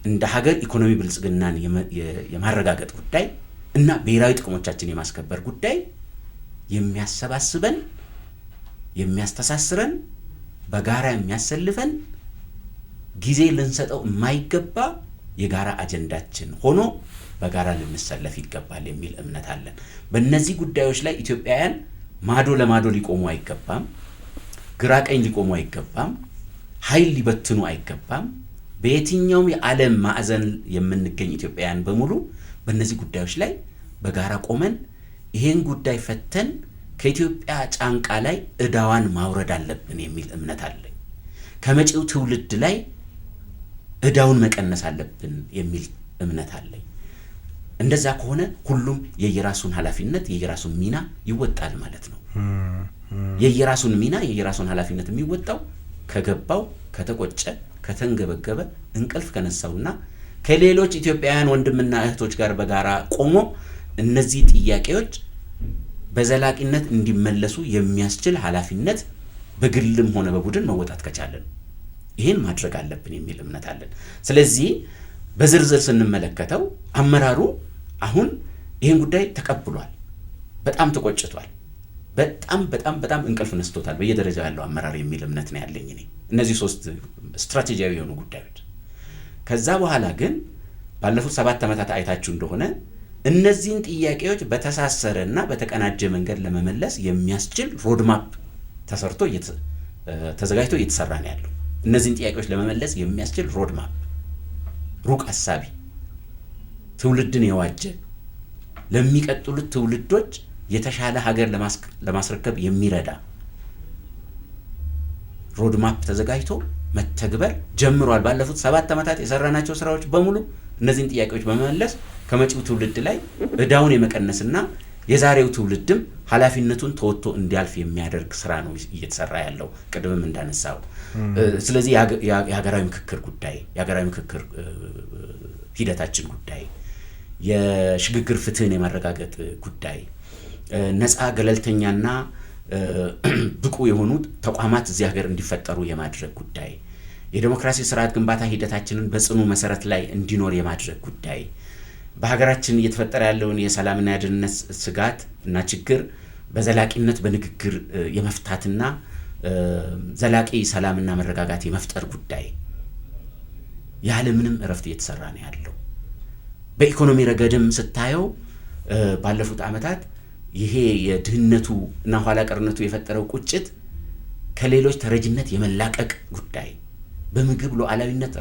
እንደ ሀገር ኢኮኖሚ ብልጽግናን የማረጋገጥ ጉዳይ እና ብሔራዊ ጥቅሞቻችን የማስከበር ጉዳይ የሚያሰባስበን፣ የሚያስተሳስረን፣ በጋራ የሚያሰልፈን፣ ጊዜ ልንሰጠው የማይገባ የጋራ አጀንዳችን ሆኖ በጋራ ልንሰለፍ ይገባል የሚል እምነት አለን። በእነዚህ ጉዳዮች ላይ ኢትዮጵያውያን ማዶ ለማዶ ሊቆሙ አይገባም፣ ግራ ቀኝ ሊቆሙ አይገባም፣ ኃይል ሊበትኑ አይገባም። በየትኛውም የዓለም ማዕዘን የምንገኝ ኢትዮጵያውያን በሙሉ በእነዚህ ጉዳዮች ላይ በጋራ ቆመን ይሄን ጉዳይ ፈተን ከኢትዮጵያ ጫንቃ ላይ ዕዳዋን ማውረድ አለብን የሚል እምነት አለኝ። ከመጪው ትውልድ ላይ ዕዳውን መቀነስ አለብን የሚል እምነት አለኝ። እንደዛ ከሆነ ሁሉም የየራሱን ኃላፊነት የየራሱን ሚና ይወጣል ማለት ነው። የየራሱን ሚና የየራሱን ኃላፊነት የሚወጣው ከገባው፣ ከተቆጨ፣ ከተንገበገበ፣ እንቅልፍ ከነሳውና ከሌሎች ኢትዮጵያውያን ወንድምና እህቶች ጋር በጋራ ቆሞ እነዚህ ጥያቄዎች በዘላቂነት እንዲመለሱ የሚያስችል ኃላፊነት በግልም ሆነ በቡድን መወጣት ከቻለን ይሄን ማድረግ አለብን የሚል እምነት አለን። ስለዚህ በዝርዝር ስንመለከተው አመራሩ አሁን ይሄን ጉዳይ ተቀብሏል። በጣም ተቆጭቷል። በጣም እንቅልፍ ነስቶታል በየደረጃው ያለው አመራር የሚል እምነት ነው ያለኝ እኔ። እነዚህ 3 ስትራቴጂያዊ የሆኑ ጉዳዮች። ከዛ በኋላ ግን ባለፉት 7 ዓመታት አይታችሁ እንደሆነ እነዚህን ጥያቄዎች በተሳሰረና በተቀናጀ መንገድ ለመመለስ የሚያስችል ሮድማፕ ተሰርቶ ተዘጋጅቶ እየተሰራ ነው ያለው። እነዚህን ጥያቄዎች ለመመለስ የሚያስችል ሮድማፕ ሩቅ አሳቢ ትውልድን የዋጀ ለሚቀጥሉት ትውልዶች የተሻለ ሀገር ለማስረከብ የሚረዳ ሮድማፕ ተዘጋጅቶ መተግበር ጀምሯል። ባለፉት 7 ዓመታት የሰራናቸው ስራዎች በሙሉ እነዚህን ጥያቄዎች በመመለስ ከመጪው ትውልድ ላይ እዳውን የመቀነስና የዛሬው ትውልድም ኃላፊነቱን ተወጥቶ እንዲያልፍ የሚያደርግ ስራ ነው እየተሰራ ያለው ቅድምም እንዳነሳው። ስለዚህ የሀገራዊ ምክክር ጉዳይ፣ የሀገራዊ ምክክር ሂደታችን ጉዳይ፣ የሽግግር ፍትህን የማረጋገጥ ጉዳይ፣ ነፃ ገለልተኛና ብቁ የሆኑ ተቋማት እዚህ ሀገር እንዲፈጠሩ የማድረግ ጉዳይ፣ የዲሞክራሲ ስርዓት ግንባታ ሂደታችንን በጽኑ መሰረት ላይ እንዲኖር የማድረግ ጉዳይ፣ በሀገራችን እየተፈጠረ ያለውን የሰላምና የደህንነት ስጋት እና ችግር በዘላቂነት በንግግር የመፍታትና ዘላቂ ሰላምና መረጋጋት የመፍጠር ጉዳይ ያለምንም እረፍት እየተሰራ ነው ያለው። በኢኮኖሚ ረገድም ስታየው ባለፉት ዓመታት ይሄ የድህነቱ እና ኋላ ቀርነቱ የፈጠረው ቁጭት ከሌሎች ተረጅነት የመላቀቅ ጉዳይ፣ በምግብ ሉዓላዊነት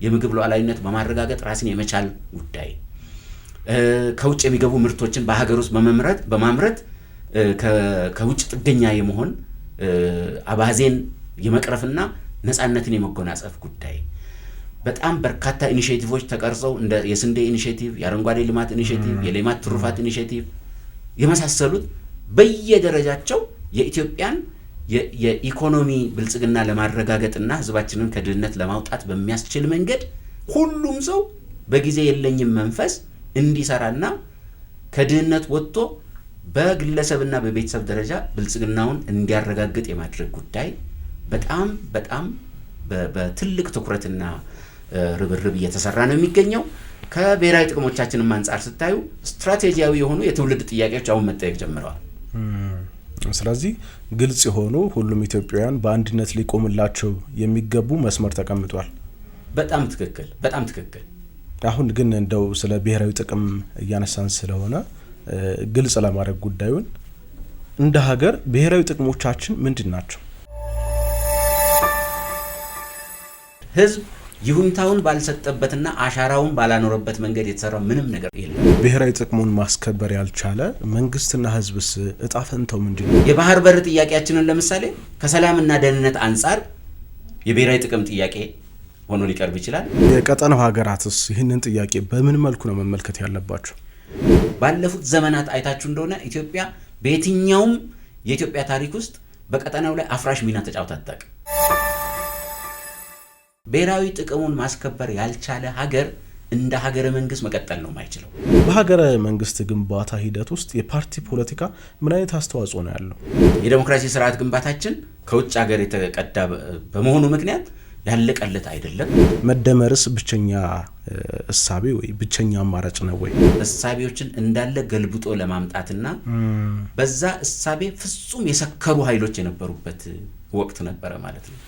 የምግብ ሉዓላዊነት በማረጋገጥ ራስን የመቻል ጉዳይ፣ ከውጭ የሚገቡ ምርቶችን በሀገር ውስጥ በማምረት ከውጭ ጥገኛ የመሆን አባዜን የመቅረፍና ነፃነትን የመጎናጸፍ ጉዳይ፣ በጣም በርካታ ኢኒሼቲቮች ተቀርጸው እንደ የስንዴ ኢኒሼቲቭ፣ የአረንጓዴ ልማት ኢኒሼቲቭ፣ የሌማት ትሩፋት ኢኒሼቲቭ የመሳሰሉት በየደረጃቸው የኢትዮጵያን የኢኮኖሚ ብልጽግና ለማረጋገጥና ህዝባችንን ከድህነት ለማውጣት በሚያስችል መንገድ ሁሉም ሰው በጊዜ የለኝም መንፈስ እንዲሰራና ከድህነት ወጥቶ በግለሰብና በቤተሰብ ደረጃ ብልጽግናውን እንዲያረጋግጥ የማድረግ ጉዳይ በጣም በትልቅ ትኩረትና ርብርብ እየተሰራ ነው የሚገኘው። ከብሔራዊ ጥቅሞቻችንም አንጻር ስታዩ ስትራቴጂያዊ የሆኑ የትውልድ ጥያቄዎች አሁን መጠየቅ ጀምረዋል። ስለዚህ ግልጽ የሆኑ ሁሉም ኢትዮጵያውያን በአንድነት ሊቆምላቸው የሚገቡ መስመር ተቀምጧል። በጣም ትክክል። አሁን ግን እንደው ስለ ብሔራዊ ጥቅም እያነሳን ስለሆነ ግልጽ ለማድረግ ጉዳዩን እንደ ሀገር ብሔራዊ ጥቅሞቻችን ምንድን ናቸው? ህዝብ ይሁንታውን ባልሰጠበትና አሻራውን ባላኖረበት መንገድ የተሰራ ምንም ነገር የለም። ብሔራዊ ጥቅሙን ማስከበር ያልቻለ መንግስትና ህዝብስ እጣ ፈንታው ምንድነው? የባህር በር ጥያቄያችንን ለምሳሌ ከሰላምና ደህንነት አንጻር የብሔራዊ ጥቅም ጥያቄ ሆኖ ሊቀርብ ይችላል። የቀጠናው ሀገራትስ ይህንን ጥያቄ በምን መልኩ ነው መመልከት ያለባቸው? ባለፉት ዘመናት አይታችሁ እንደሆነ ኢትዮጵያ በየትኛውም የኢትዮጵያ ታሪክ ውስጥ በቀጠናው ላይ አፍራሽ ሚና ተጫውታ አታውቅም። ብሔራዊ ጥቅሙን ማስከበር ያልቻለ ሀገር እንደ ሀገረ መንግስት መቀጠል ነው የማይችለው። በሀገረ መንግስት ግንባታ ሂደት ውስጥ የፓርቲ ፖለቲካ ምን አይነት አስተዋጽኦ ነው ያለው? የዲሞክራሲ ስርዓት ግንባታችን ከውጭ ሀገር የተቀዳ በመሆኑ ምክንያት ያለቀለት አይደለም። መደመርስ ብቸኛ እሳቤ ወይ ብቸኛ አማራጭ ነው ወይ? እሳቤዎችን እንዳለ ገልብጦ ለማምጣትና በዛ እሳቤ ፍጹም የሰከሩ ኃይሎች የነበሩበት ወቅት ነበረ ማለት ነው።